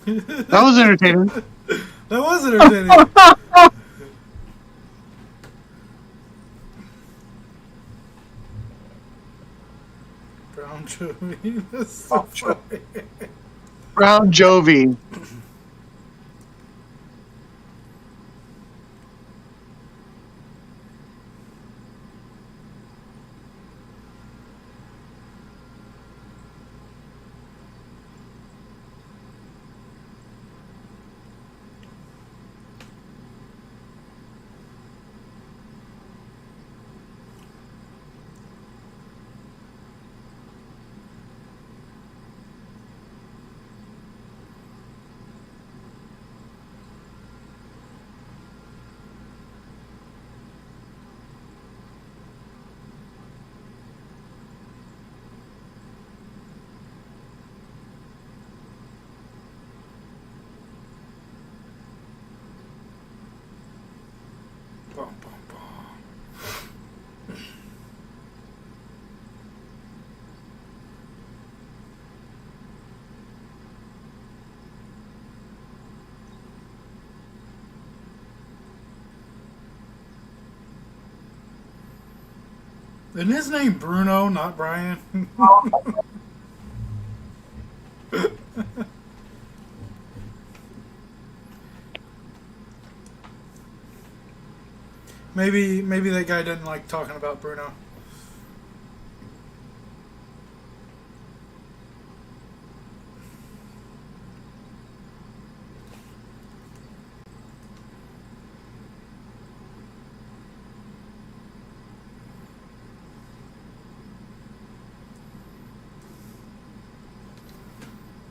S3: That was entertaining.
S1: That was entertaining. Brown Joey. That's so funny.
S3: Brown Jovi.
S1: Isn't his name Bruno, not Brian? Maybe that guy doesn't like talking about Bruno.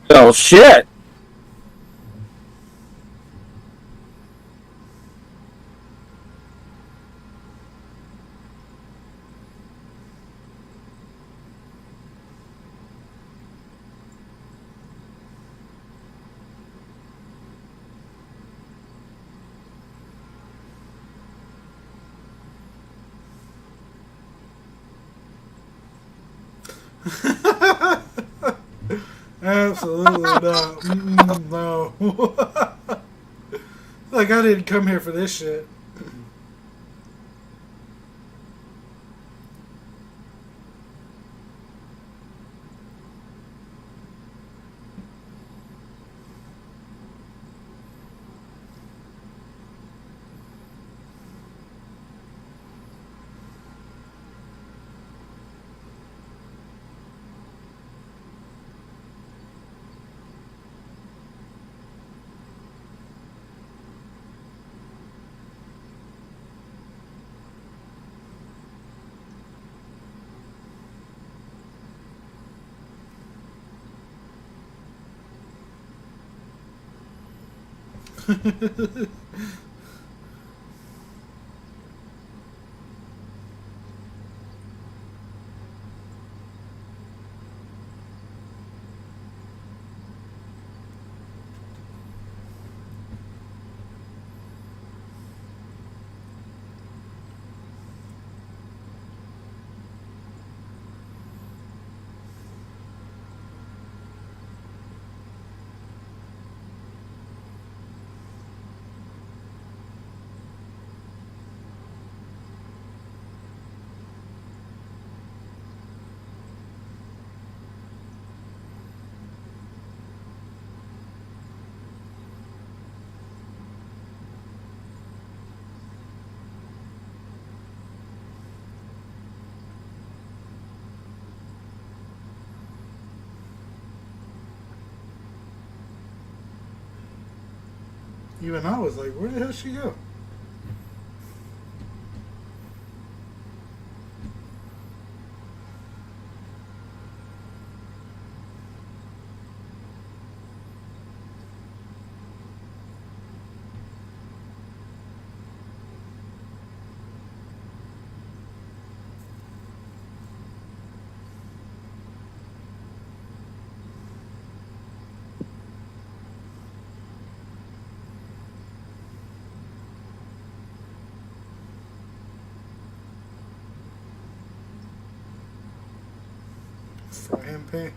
S2: Oh shit!
S1: Absolutely not. No. Like I didn't come here for this shit. Even I was like, where the hell did she go? Frying pan.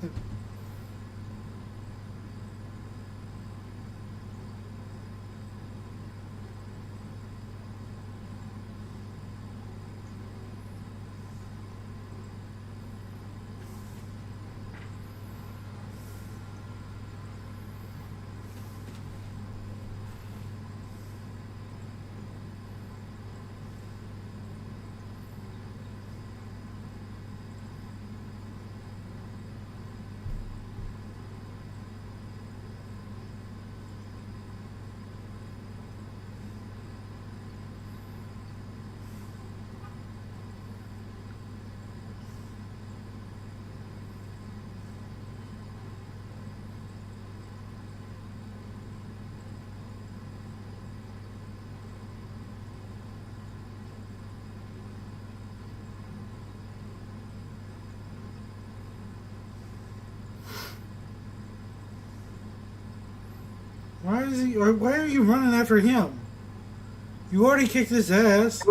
S1: Why is he? Or why are you running after him? You already kicked his ass.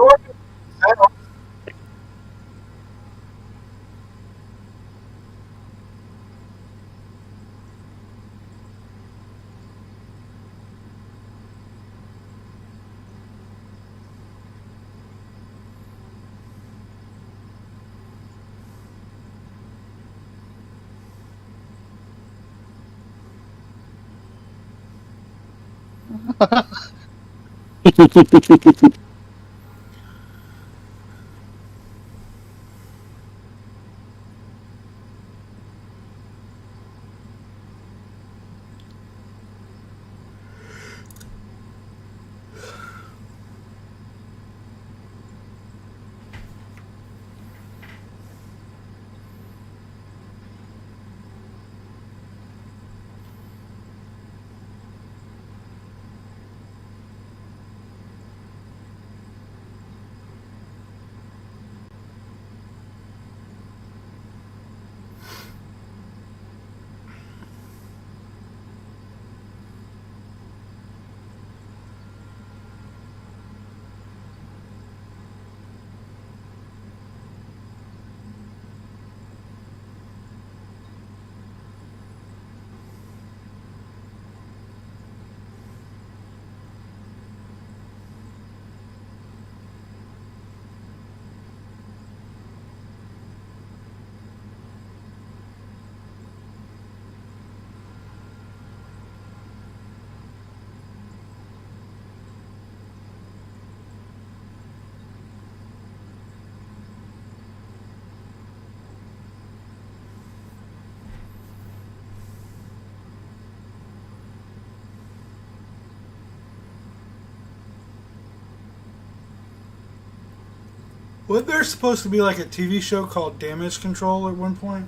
S1: Wasn't there supposed to be like a TV show called Damage Control at one point?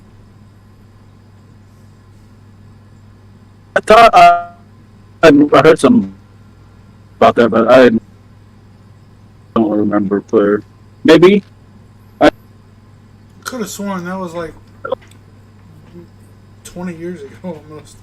S2: I thought I heard something about that, but I don't remember clear. Maybe
S1: Could have sworn that was like 20 years ago almost.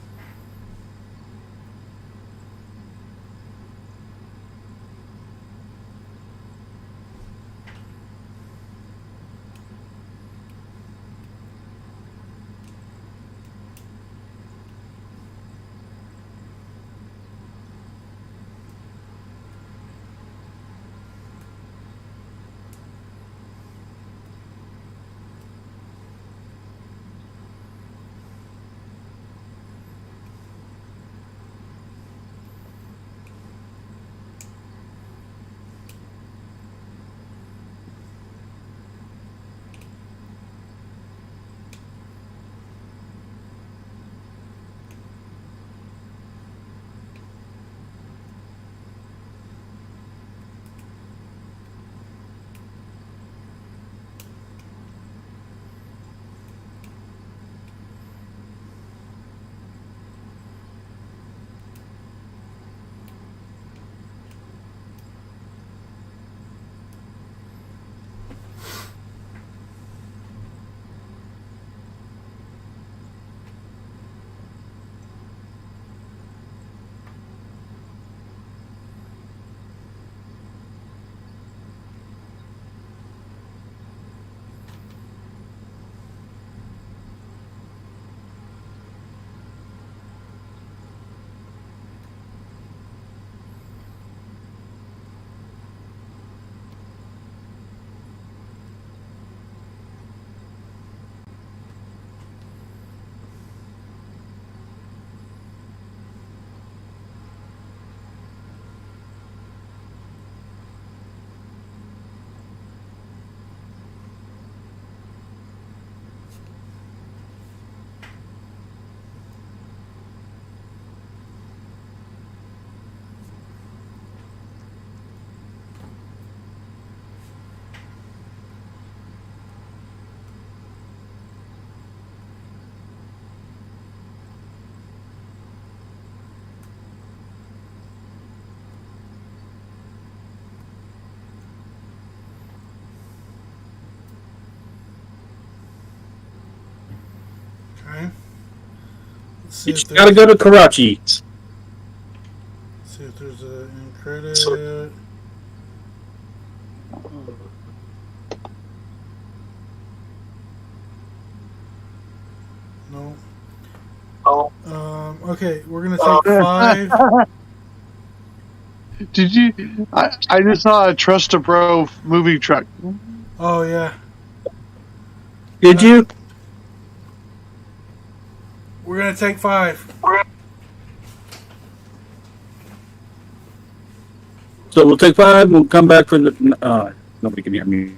S1: Okay. Let's see
S2: you
S1: if
S2: just gotta
S1: there's,
S2: go to Karachi.
S1: see if there's an end credit. No. Okay, we're gonna take 5.
S3: Did you? I just saw a Trust a Bro movie truck.
S1: Oh yeah.
S2: Did you?
S1: We're gonna take 5.
S2: So we'll take 5. We'll come back for the. Nobody can hear me.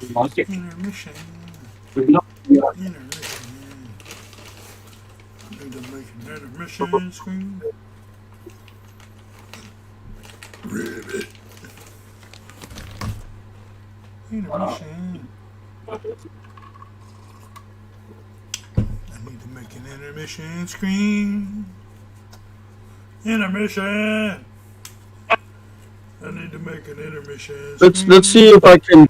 S1: Intermission. Intermission. Need to make an intermission screen. Ribbit. Intermission. I need to make an intermission screen. Intermission. I need to make an intermission screen.
S2: Let's see if I can.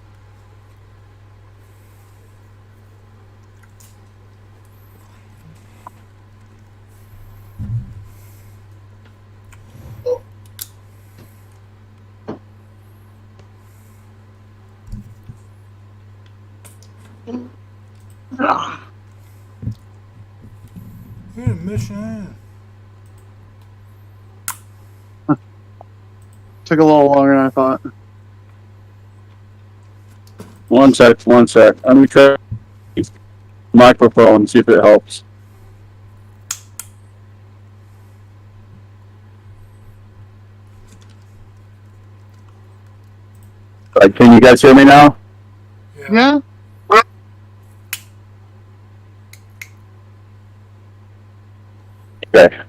S1: Intermission.
S3: Took a little longer than I thought.
S2: One sec. Let me try the microphone and see if it helps. Can you guys hear me now?
S3: Yeah?
S2: Okay.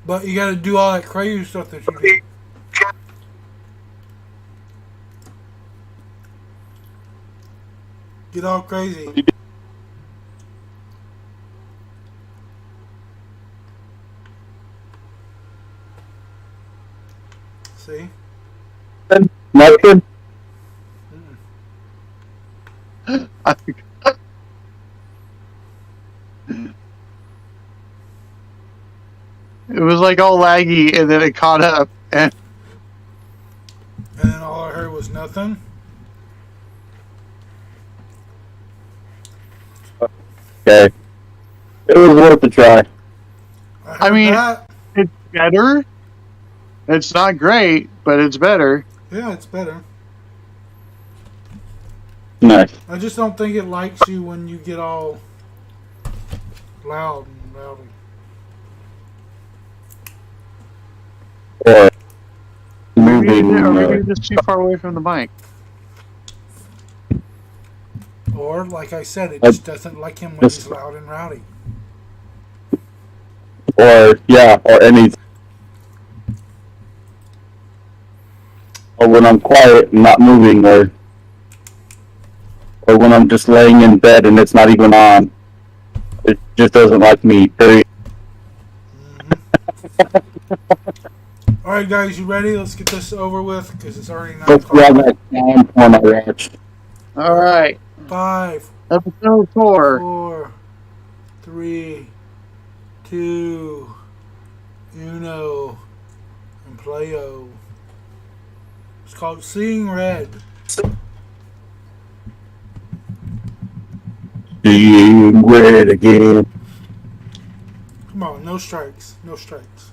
S1: But you gotta do all that crazy stuff that you do. Get all crazy. See?
S2: Nothing?
S3: It was like all laggy, and then it caught up. And
S1: then all I heard was nothing.
S2: Okay. It was worth a try.
S3: I mean, it's better. It's not great, but it's better.
S1: Yeah, it's better.
S2: Nice.
S1: I just don't think it likes you when you get all loud and rowdy.
S2: Or
S3: maybe just too far away from the mic.
S1: Or, like I said, it just doesn't like him when he's loud and rowdy.
S2: Or anything. Or when I'm quiet and not moving, or when I'm just laying in bed and it's not even on. It just doesn't like me, period.
S1: Mm-hmm. Alright guys, you ready? Let's get this over with, because it's already 9
S2: Let's grab that time for my watch.
S3: Alright.
S1: 5,
S3: Episode 4.
S1: 4, 3, 2, uno, and playo. It's called Seeing Red.
S2: Seeing red again.
S1: Come on, no strikes. No strikes.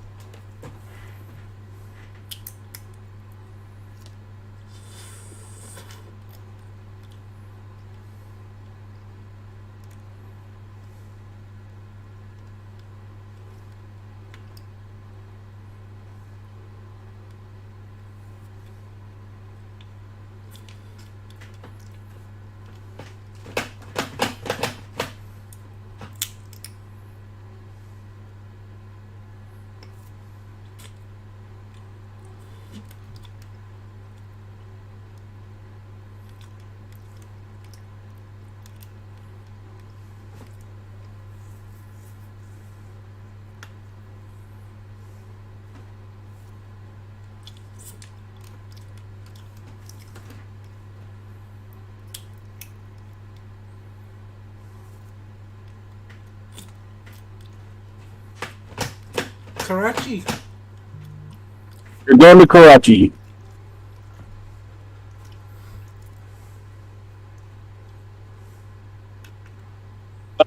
S1: Karachi.
S2: You're going to Karachi.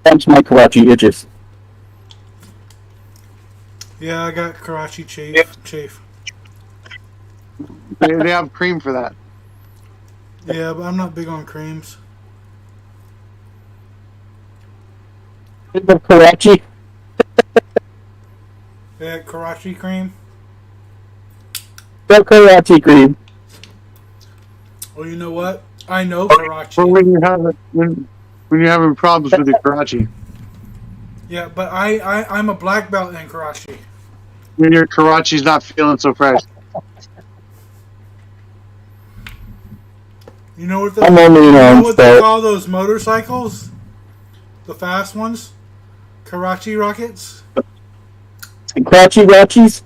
S2: That's my Karachi itches.
S1: Yeah, I got Karachi chief.
S3: They have cream for that.
S1: Yeah, but I'm not big on creams.
S2: Karachi?
S1: Yeah, Karachi cream.
S2: The Karachi cream.
S1: Well, you know what? I know
S3: Or
S1: Karachi.
S3: when you're having problems with your Karachi.
S1: Yeah, but I'm a black belt in Karachi.
S3: When your Karachi's not feeling so fresh.
S1: You know what
S2: I'm only
S1: you know
S2: on
S1: what they
S2: spell.
S1: call those motorcycles? The fast ones? Karachi rockets?
S2: Crouchy Ratchies?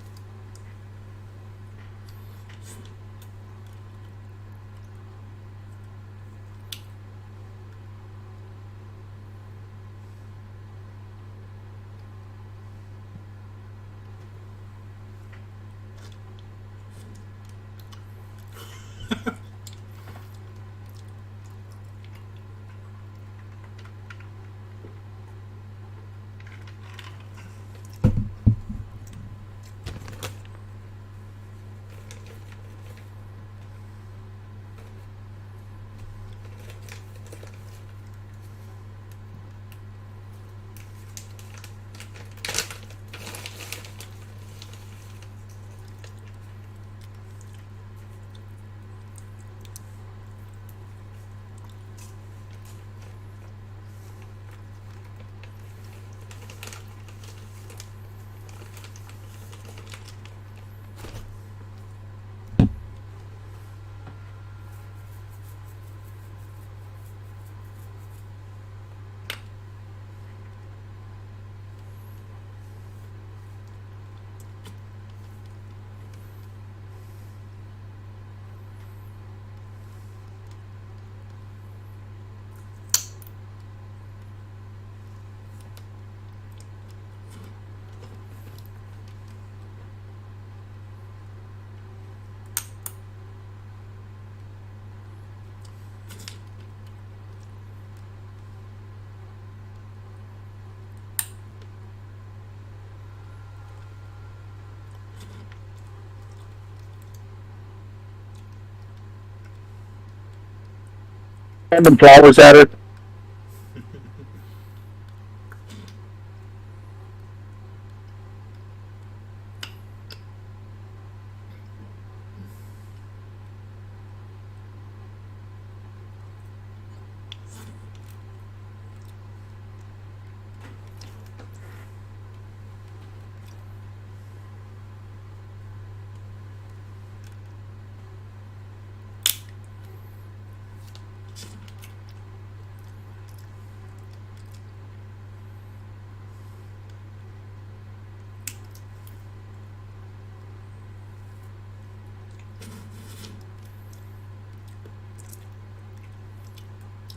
S2: Random flowers at her.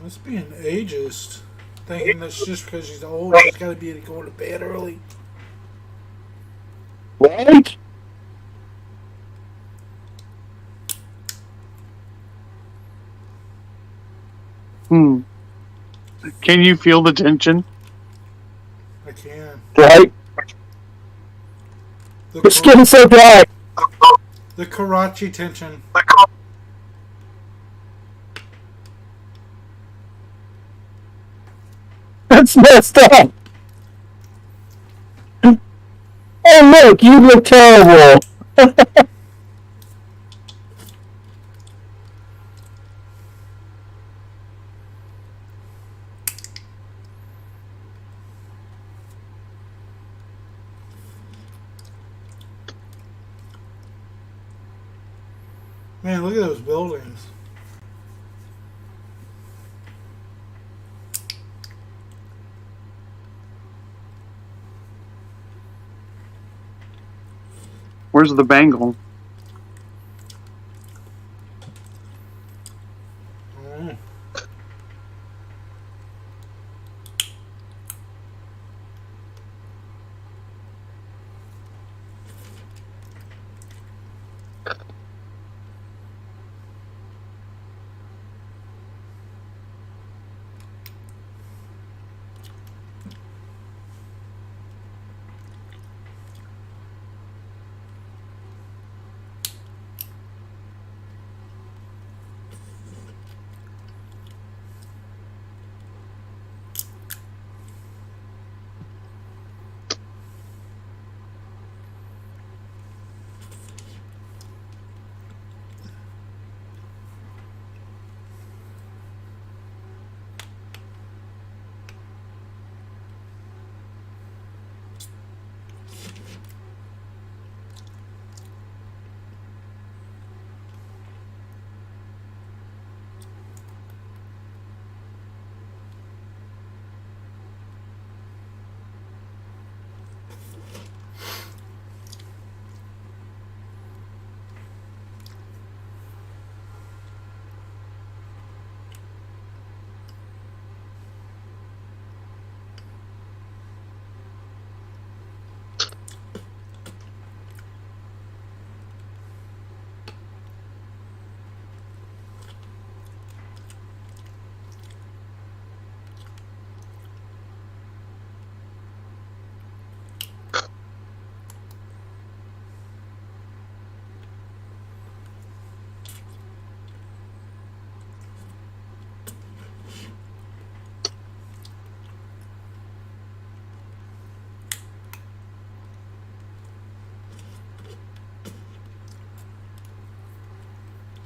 S1: That's being ageist. Thinking that just because she's old, she's got to be going to bed early.
S2: Right?
S3: Hmm. Can you feel the tension?
S1: I can.
S2: Right?
S1: The,
S2: Your skin's so dry.
S1: the Karachi tension.
S2: That's messed up. Oh, look, you look terrible.
S1: Man, look at those buildings.
S3: Where's the bangle?
S1: Mm.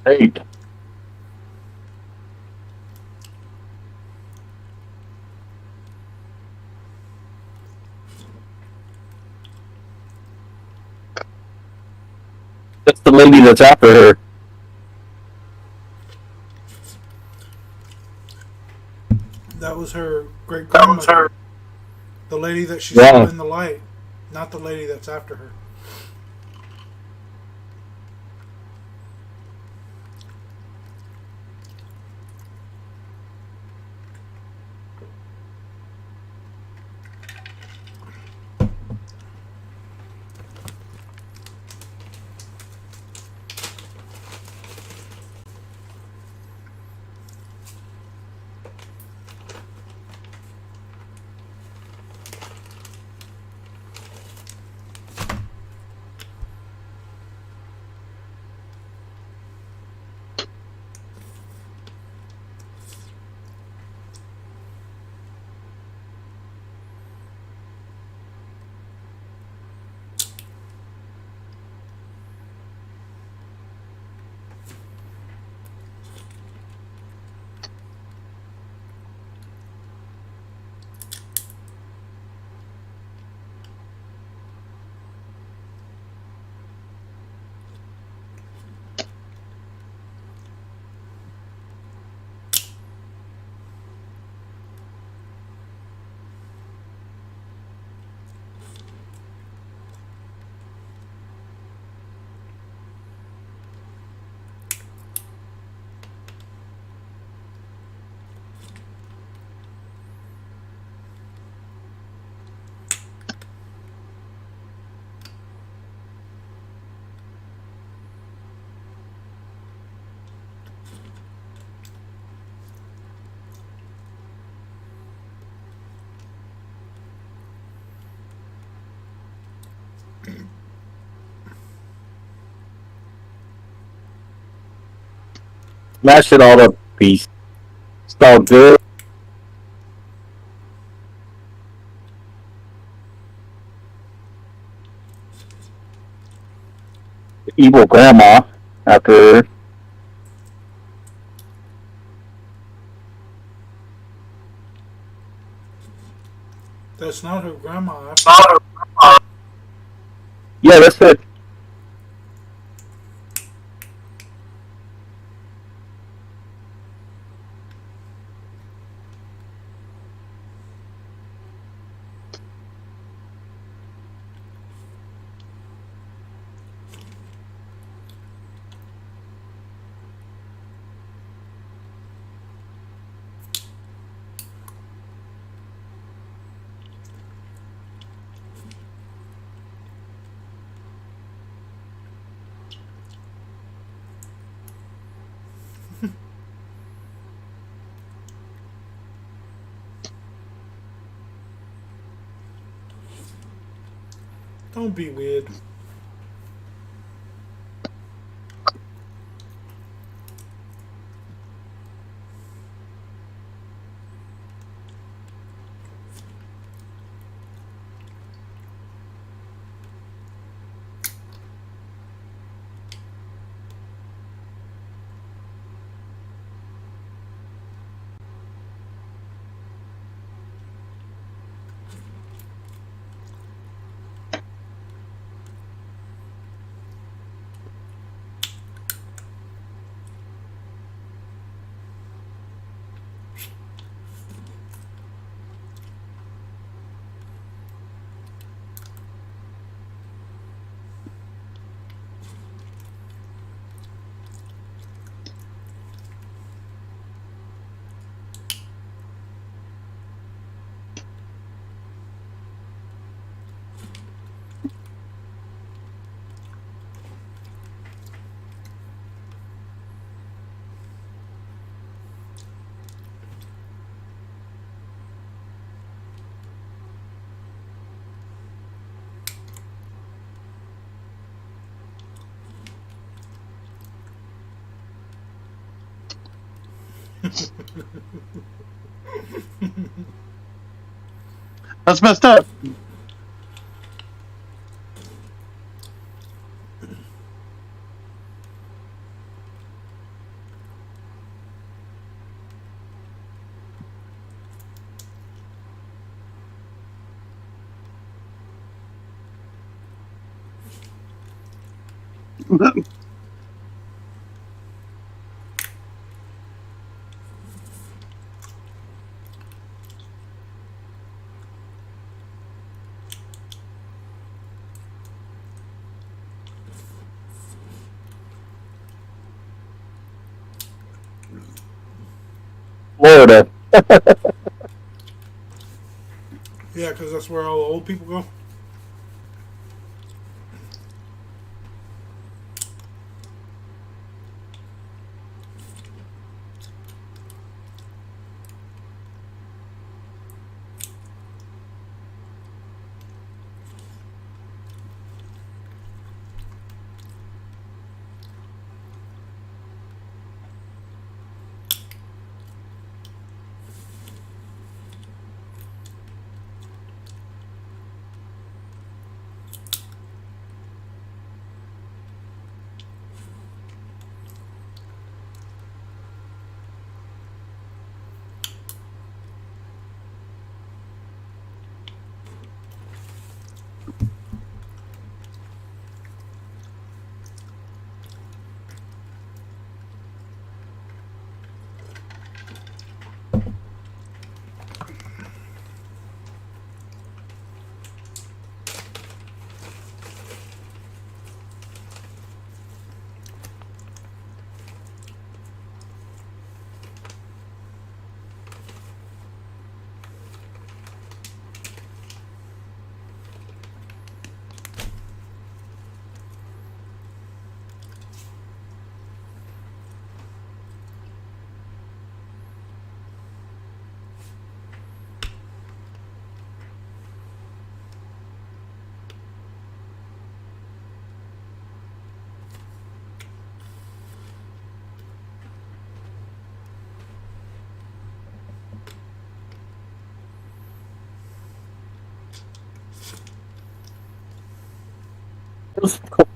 S2: Hey, that's the lady that's after her.
S1: That was her great
S2: That was
S1: grandmother.
S2: her.
S1: The lady that she
S2: Yeah.
S1: saw in the light. Not the lady that's after her.
S2: Smash it all up, piece. It's all good. Evil grandma after her.
S1: That's not her grandma.
S2: Yeah, that's it.
S1: Don't be weird.
S3: That's messed up.
S2: Florida.
S1: Yeah, because that's where all the old people go.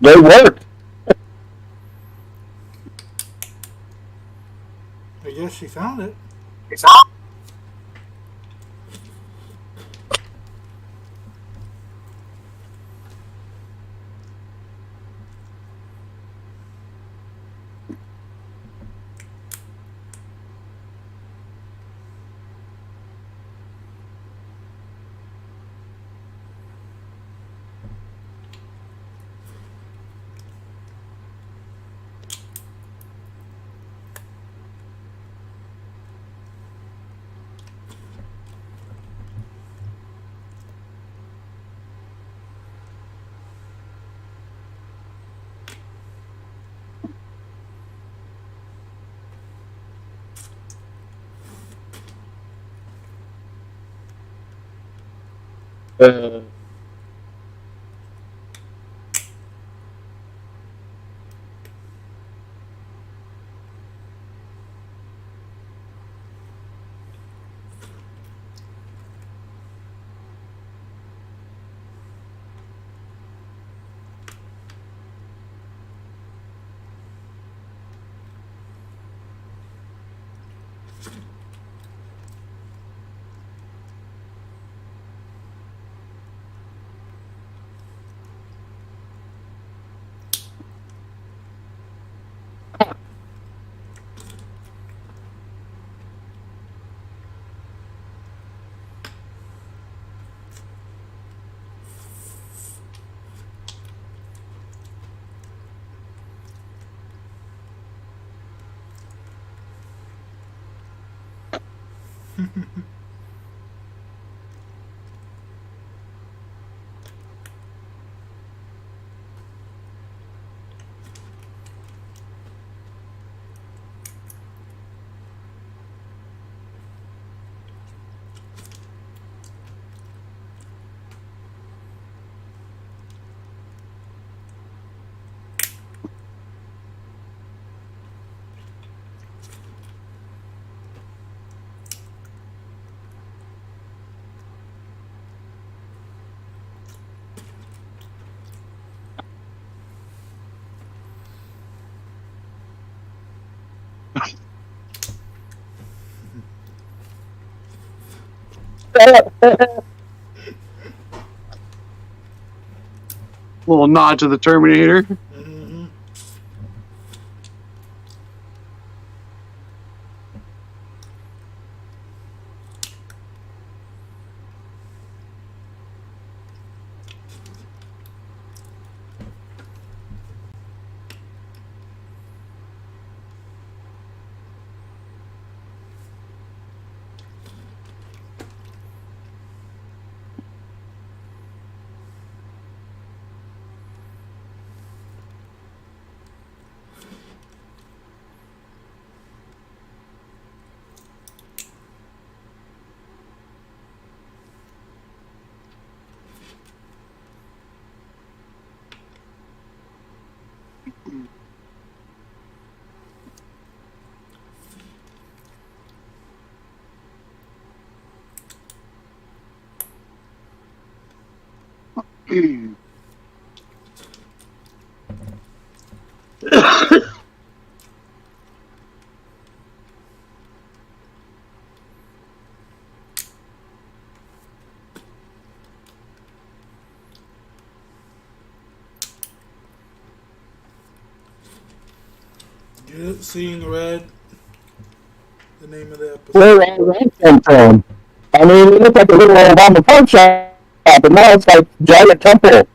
S2: They worked.
S1: I guess she found it.
S2: Uh,
S3: Little nod to the Terminator.
S1: Mm-hmm. Get it? Seeing red. The name of the episode.
S2: Where all that came from? I mean, it looked like a little Obama pawn shop, but now it's like giant temple.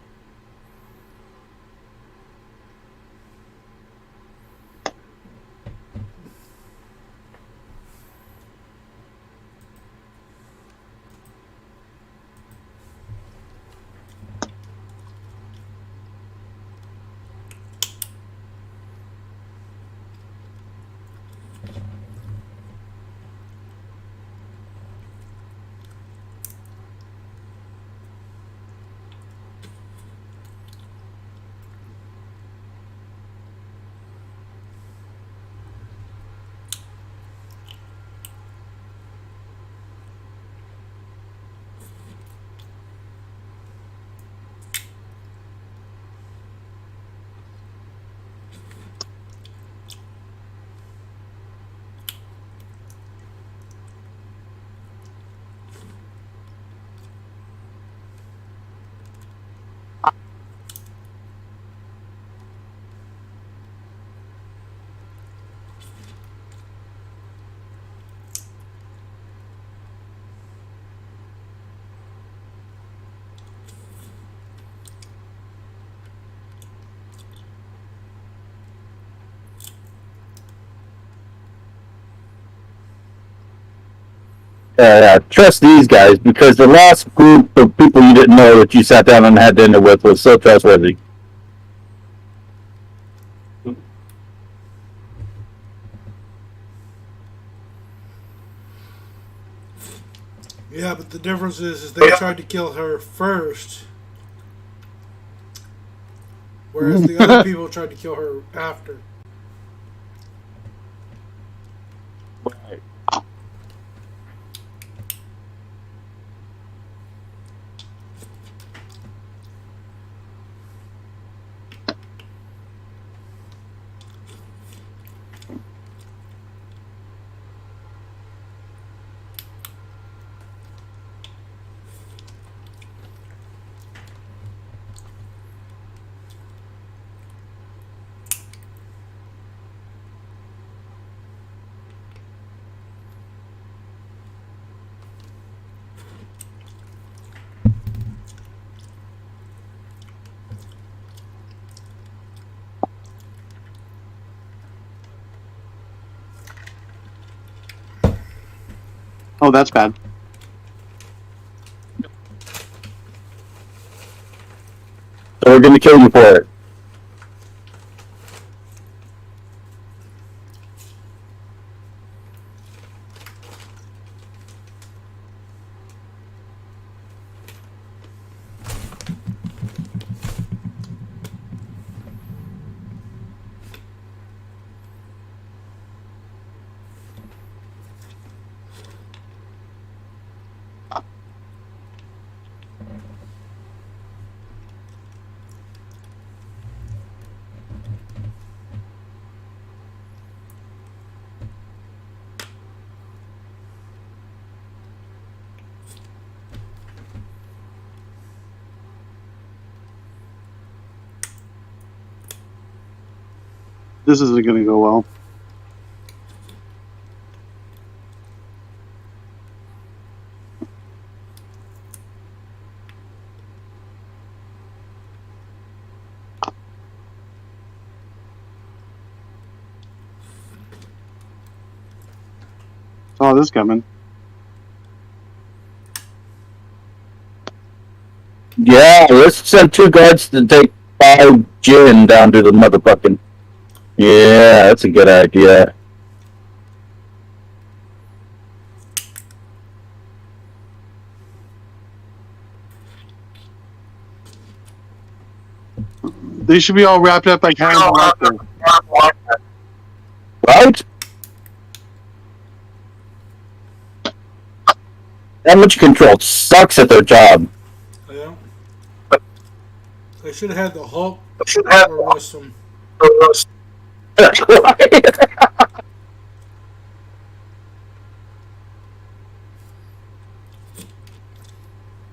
S2: Trust these guys because the last group of people you didn't know that you sat down and had dinner with was so trustworthy.
S1: Yeah, but the difference is they tried to kill her first, whereas the other people tried to kill her after.
S2: Right.
S3: Oh, that's bad.
S2: So we're gonna kill you for it.
S3: This isn't going to go well. Saw this coming.
S2: Yeah, let's send 2 guards to take 5 gin down to the motherfucking. Yeah, that's a good idea.
S3: They should be all wrapped up like Hannibal Lecter.
S2: Right? Damage control sucks at their job.
S1: Yeah. They should have had the Hulk
S2: Should have
S1: arrest him.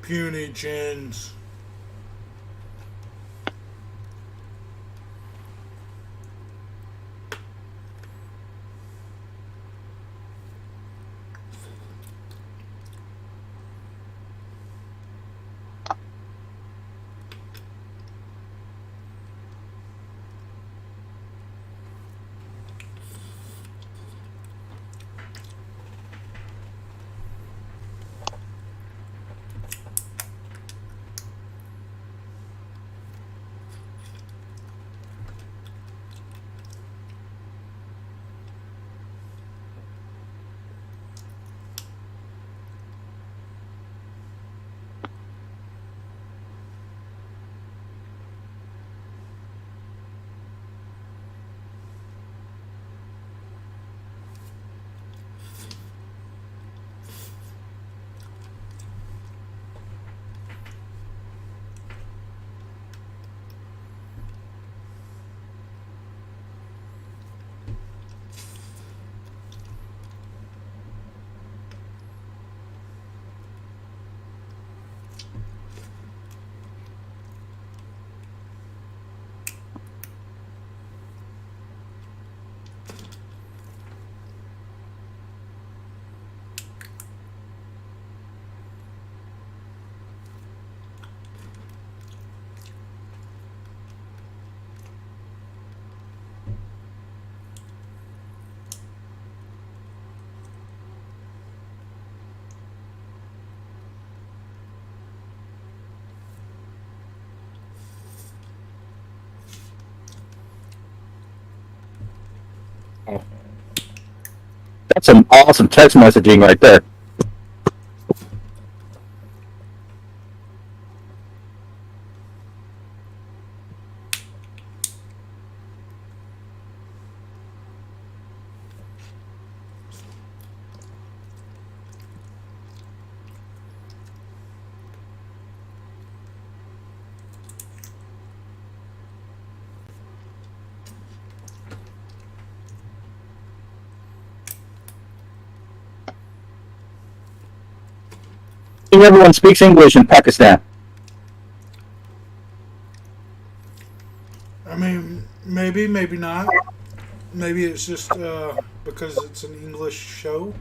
S1: Puny chins.
S2: That's some awesome text messaging right there. Everyone speaks English in Pakistan.
S1: I mean, maybe, maybe not. Maybe it's just because it's an English show.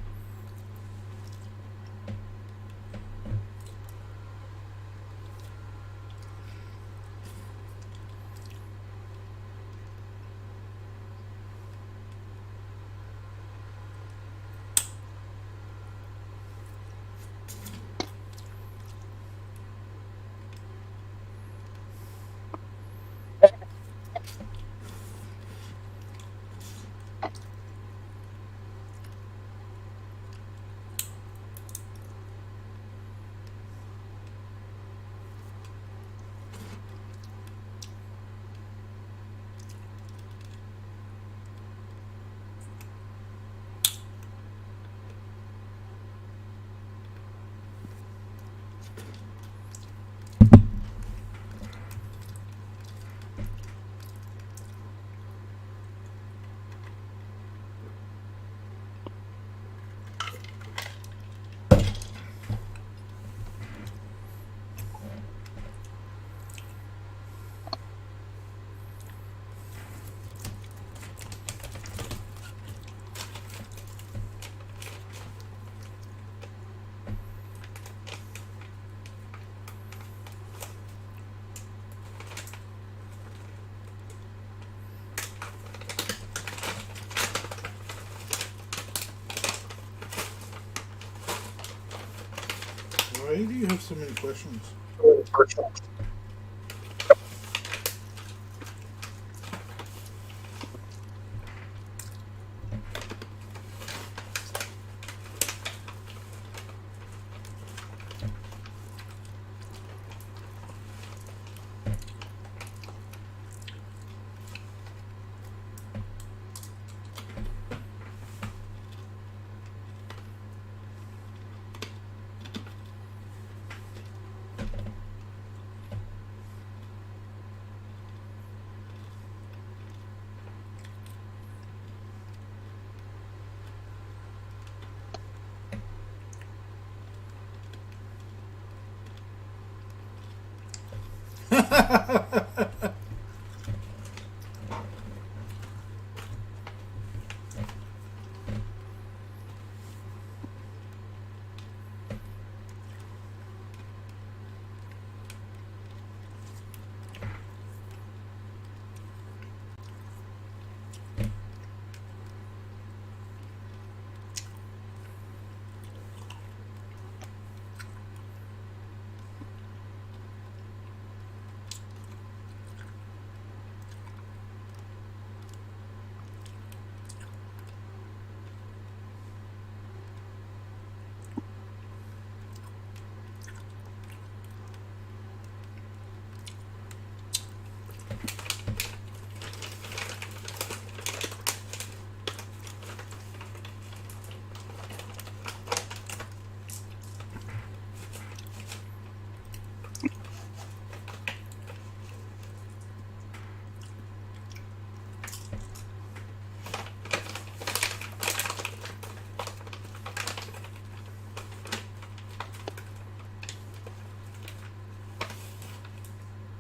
S1: Why do you have so many questions?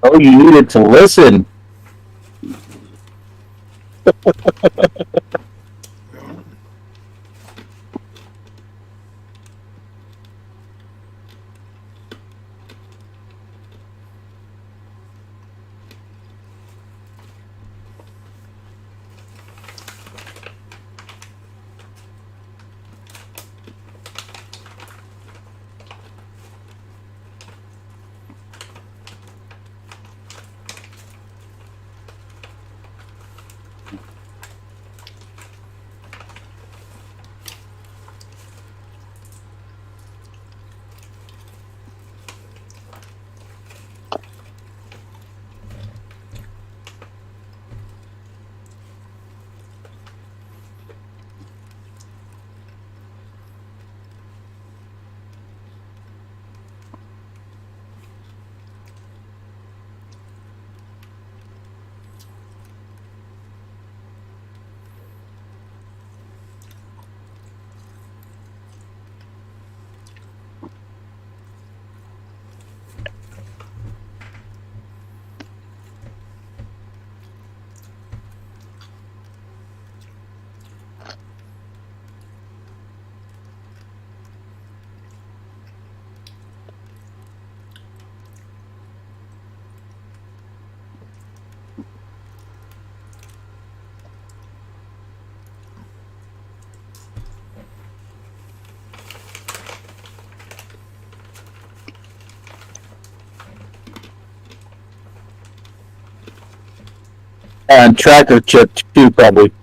S2: Oh, you needed to listen. And tracker chip too, probably.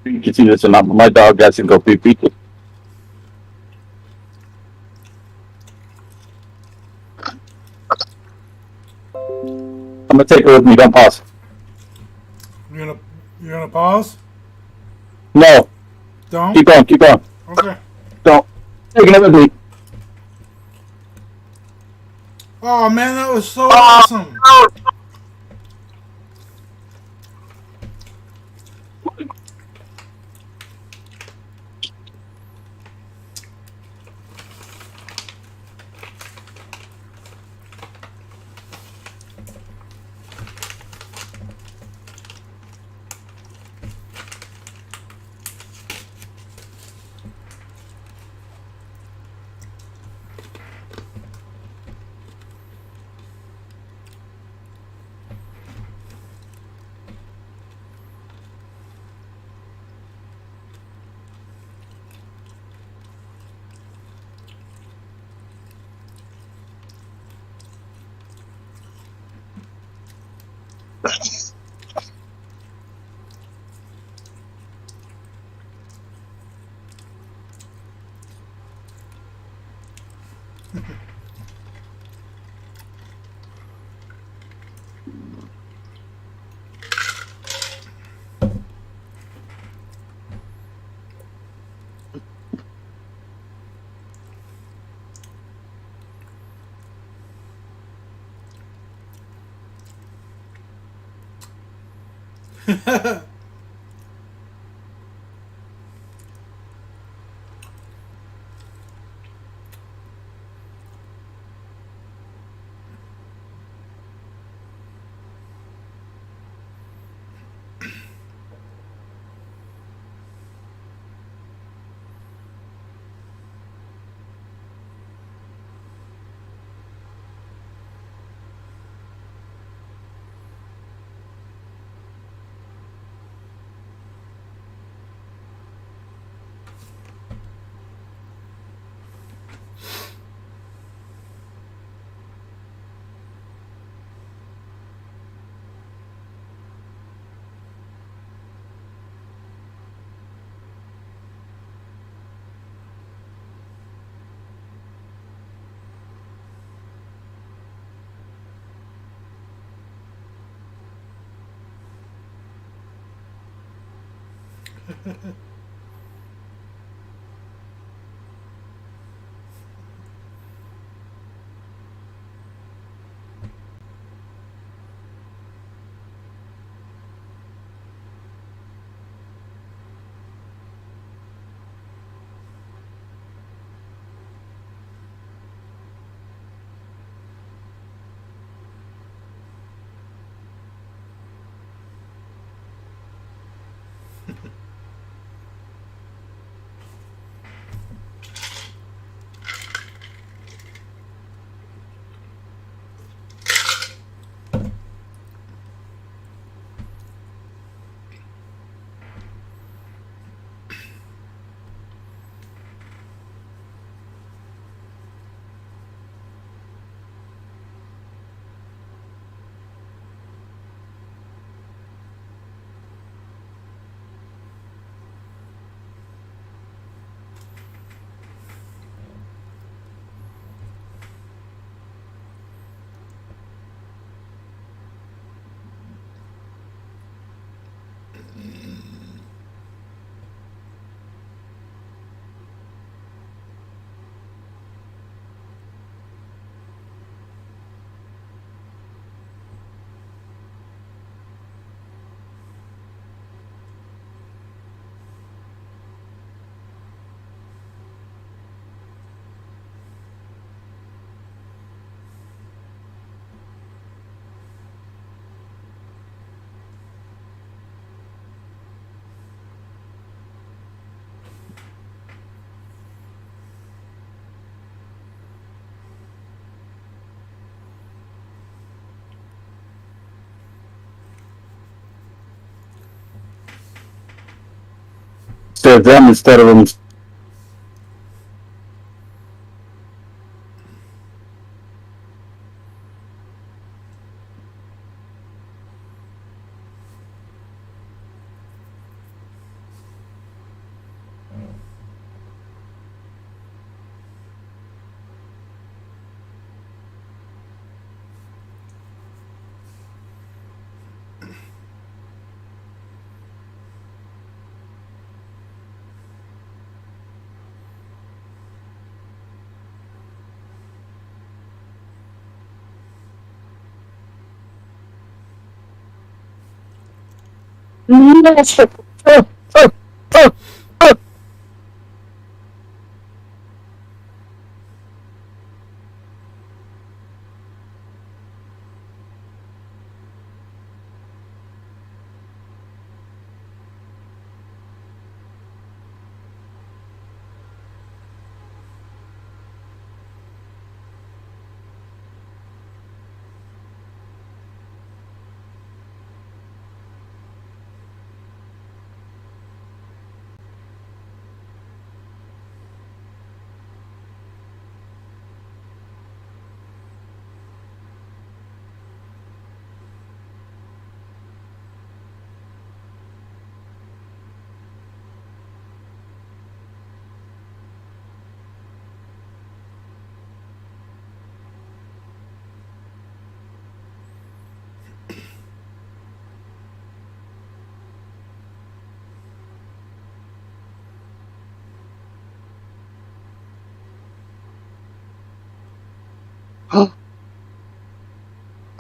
S2: You can see this, and my dog got to go pee pee. I'm gonna take her with me. Don't pause.
S1: You're gonna pause?
S2: No.
S1: Don't?
S2: Keep going. Keep going.
S1: Okay.
S2: Don't. Taking it with me.
S1: Oh man, that was so awesome.
S2: Instead of them, instead of them.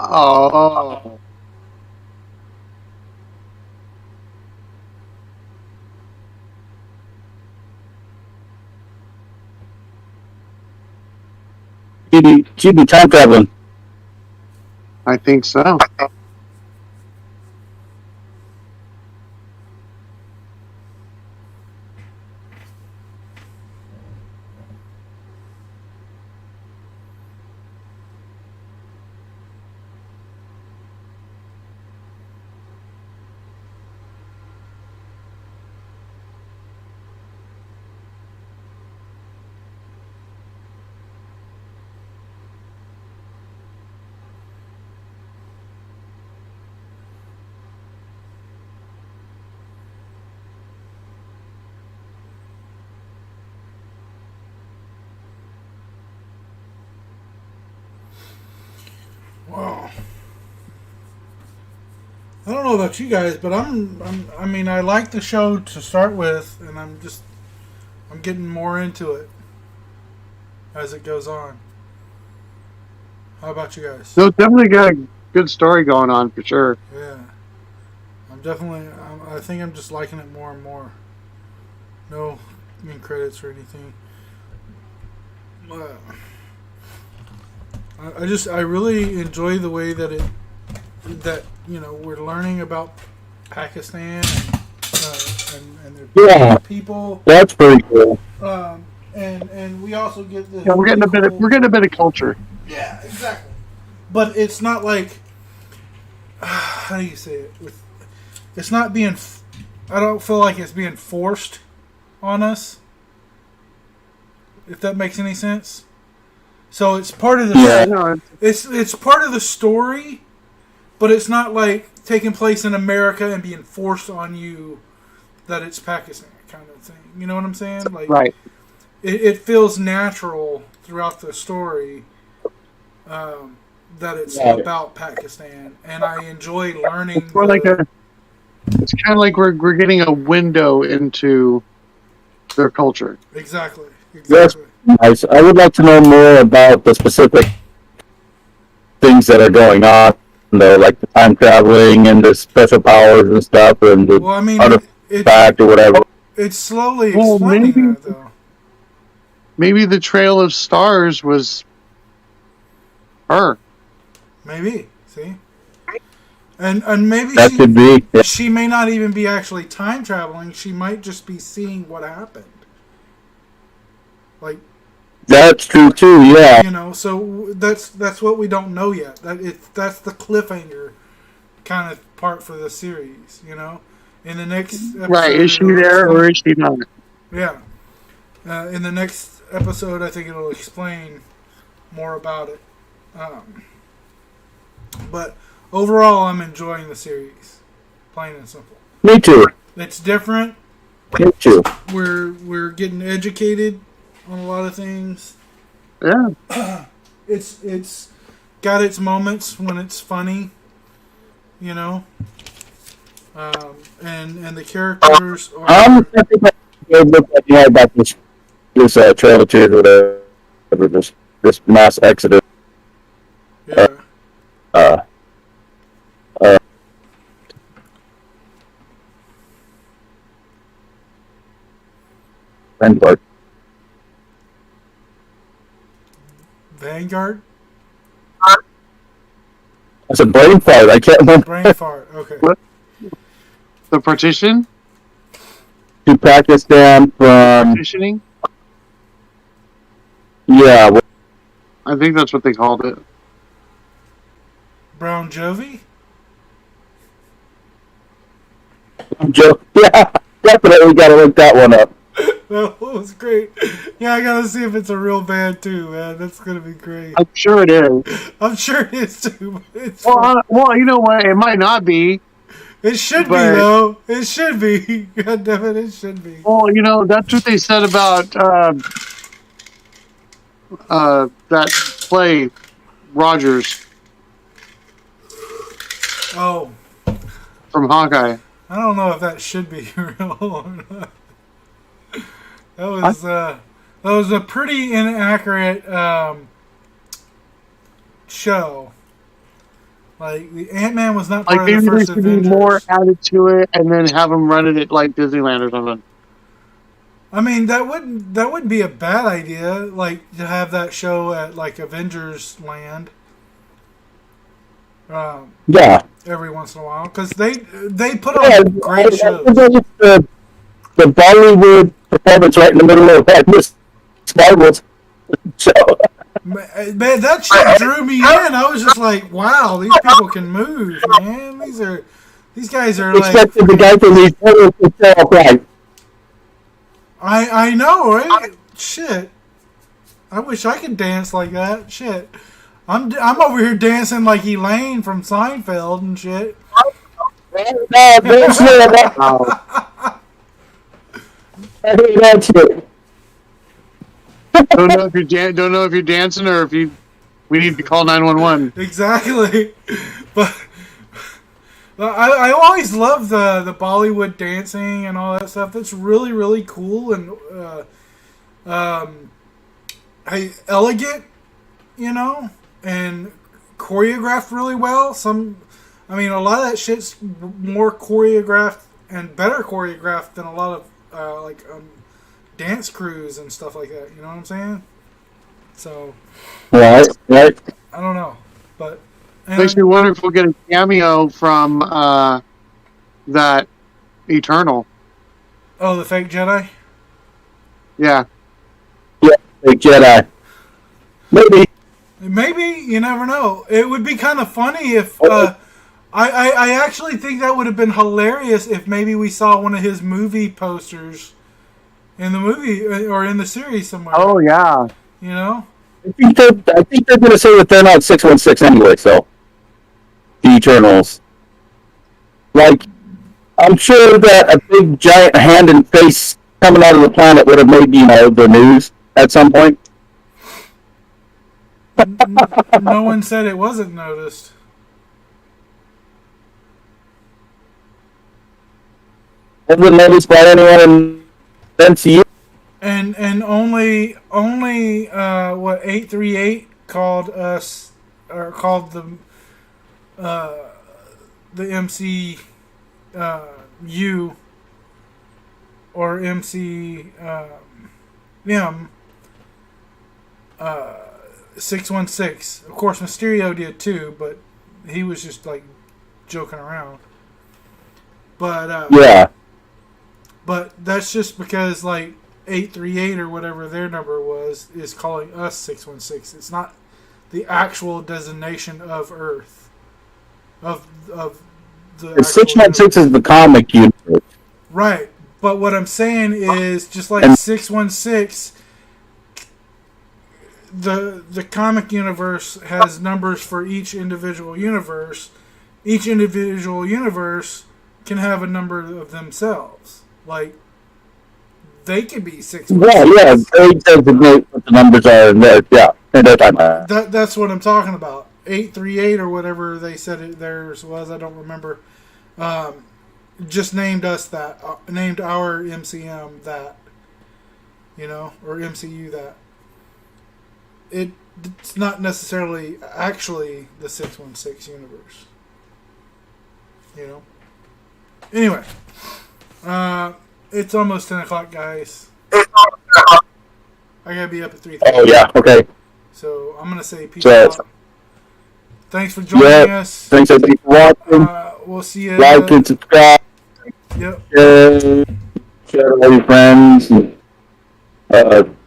S3: Oh.
S2: She'd be time traveling.
S3: I think so.
S1: Wow. I don't know about you guys, but I mean, I like the show to start with, and I'm getting more into it as it goes on. How about you guys?
S3: So it's definitely got a good story going on for sure.
S1: Yeah, I think I'm just liking it more and more. No end credits or anything. I really enjoy the way that we're learning about Pakistan and their people.
S2: That's pretty cool.
S1: And we also get the
S3: We're getting a bit of culture.
S1: Yeah, exactly. But it's not like how do you say it? It's not being. I don't feel like it's being forced on us. If that makes any sense. So it's part of the it's part of the story, but it's not like taking place in America and being forced on you that it's Pakistan kind of thing. You know what I'm saying? Like,
S3: right.
S1: It feels natural throughout the story that it's about Pakistan, and I enjoy learning.
S3: It's more like it's kind of like we're getting a window into their culture.
S1: Exactly.
S2: That's nice. I would like to know more about the specific things that are going on, though, like the time traveling and the special powers and stuff, and the artifact or whatever.
S1: It's slowly explaining that, though.
S3: Maybe the Trail of Stars was her.
S1: Maybe. See? And maybe
S2: that could be. Yeah.
S1: She may not even be actually time traveling. She might just be seeing what happened. Like,
S2: that's true too. Yeah.
S1: You know, so that's what we don't know yet. That's the cliffhanger kind of part for the series. You know, in the next episode,
S3: right? Is she there or is she not?
S1: Yeah. In the next episode, I think it'll explain more about it. But overall, I'm enjoying the series, plain and simple.
S2: Me too.
S1: It's different.
S2: Me too.
S1: We're getting educated on a lot of things.
S3: Yeah.
S1: It's got its moments when it's funny, you know. And the characters are.
S2: I think I look about this Trail of Tears or whatever, this mass exodus.
S1: Yeah. Vanguard?
S2: I said brain fart. I can't remember.
S1: Brain fart. Okay.
S3: What? The partition?
S2: To Pakistan from
S3: partitioning?
S2: Yeah.
S3: I think that's what they called it.
S1: Brown Jovi?
S2: Yeah, definitely got to look that one up.
S1: That was great. Yeah, I gotta see if it's a real band too, man. That's gonna be great.
S3: I'm sure it is.
S1: I'm sure it is too.
S3: Well, you know what? It might not be.
S1: It should be though. It should be. God damn it! It should be.
S3: Well, you know that's what they said about that play, Rogers.
S1: Oh.
S3: From Hawkeye.
S1: I don't know if that should be real or not. That was a pretty inaccurate show. Like the Ant-Man was not
S3: Like
S1: part of
S3: maybe
S1: the
S3: there
S1: first
S3: should be
S1: Avengers.
S3: more added to it, and then have them run it at like Disneyland or something.
S1: I mean, that wouldn't be a bad idea. Like to have that show at like Avengers Land.
S2: Yeah.
S1: Every once in a while, because they put on great shows.
S2: The Bollywood performance right in the middle of this Marvel's show.
S1: Man, that shit drew me in. I was just like, wow, these people can move, man. These guys are like.
S2: Expected the guy from these photos to show up right.
S1: I know, right? Shit. I wish I could dance like that. Shit. I'm over here dancing like Elaine from Seinfeld and shit.
S2: No, there's no that. I hate that shit.
S3: Don't know if you're dancing or if we need to call 911.
S1: Exactly. But I always love the Bollywood dancing and all that stuff. That's really, really cool and elegant, you know, and choreographed really well. A lot of that shit's more choreographed and better choreographed than a lot of dance crews and stuff like that. You know what I'm saying? So,
S2: Right.
S1: I don't know, but
S3: Makes me wonder if we'll get a cameo from that Eternal.
S1: Oh, the fake Jedi.
S3: Yeah.
S2: Yeah, fake Jedi.
S1: Maybe, you never know. It would be kind of funny if I actually think that would have been hilarious if maybe we saw one of his movie posters in the movie or in the series somewhere.
S3: Oh yeah.
S1: You know?
S2: I think they're going to say that they're not 616 anyway, so. The Eternals. Like, I'm sure that a big giant hand and face coming out of the planet would have made, the news at some point.
S1: No one said it wasn't noticed.
S2: Wasn't noticed by anyone in MCU.
S1: And only 838 called us or called the MC U or MC M 616. Of course, Mysterio did too, but he was just like joking around. But
S2: Yeah.
S1: But that's just because like 838 or whatever their number was is calling us 616. It's not the actual designation of Earth. Of the
S2: 616 is the comic universe.
S1: Right. But what I'm saying is just like 616 the comic universe has numbers for each individual universe. Each individual universe can have a number of themselves. Like, they could be 616.
S2: Yeah, they designate what the numbers are in there. Yeah, in their time.
S1: That's what I'm talking about. 838 or whatever they said theirs was, I don't remember. Just named us that. Named our MCM that. Or MCU that. It's not necessarily actually the 616 universe. Anyway. It's almost 10 o'clock, guys. I gotta be up at 3:30.
S2: Oh, yeah, okay.
S1: So, I'm gonna say peace out. Thanks for joining us.
S2: Thanks everybody for watching.
S1: We'll see you.
S2: Like and subscribe.
S1: Yep.
S2: Share to all your friends. And,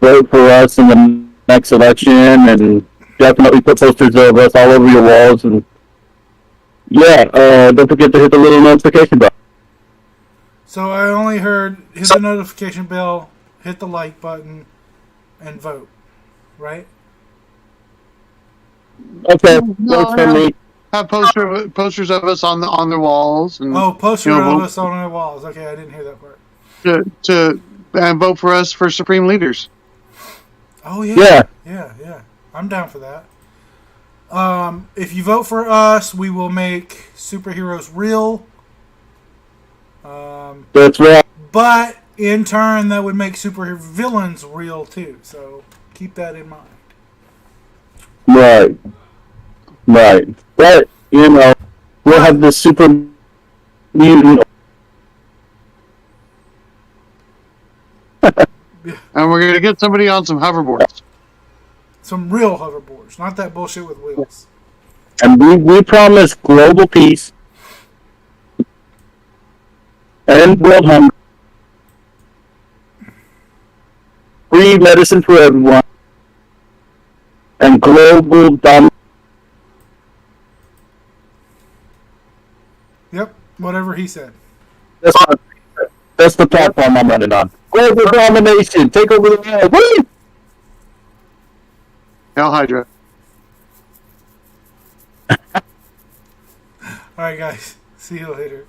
S2: vote for us in the next election. And definitely put posters of us all over your walls. And yeah, don't forget to hit the little notification bell.
S1: So I only heard hit the notification bell, hit the like button, and vote. Right?
S2: Okay.
S3: No, have posters of us on the walls. And,
S1: posters of us on the walls. Okay, I didn't hear that part.
S3: And vote for us for Supreme Leaders.
S1: Oh yeah. Yeah. I'm down for that. If you vote for us, we will make superheroes real.
S2: That's right.
S1: But in turn, that would make super villains real too. So keep that in mind.
S2: Right. But You know, we'll have this super mutant.
S3: And we're gonna get somebody on some hoverboards.
S1: Some real hoverboards, not that bullshit with wheels.
S2: And we promise global peace and world hunger. Free medicine for everyone. And global domination.
S1: Yep, whatever he said.
S2: That's the platform I'm running on. Global domination. Take over the world. Woo!
S3: Hell Hydra.
S1: All right, guys. See you later.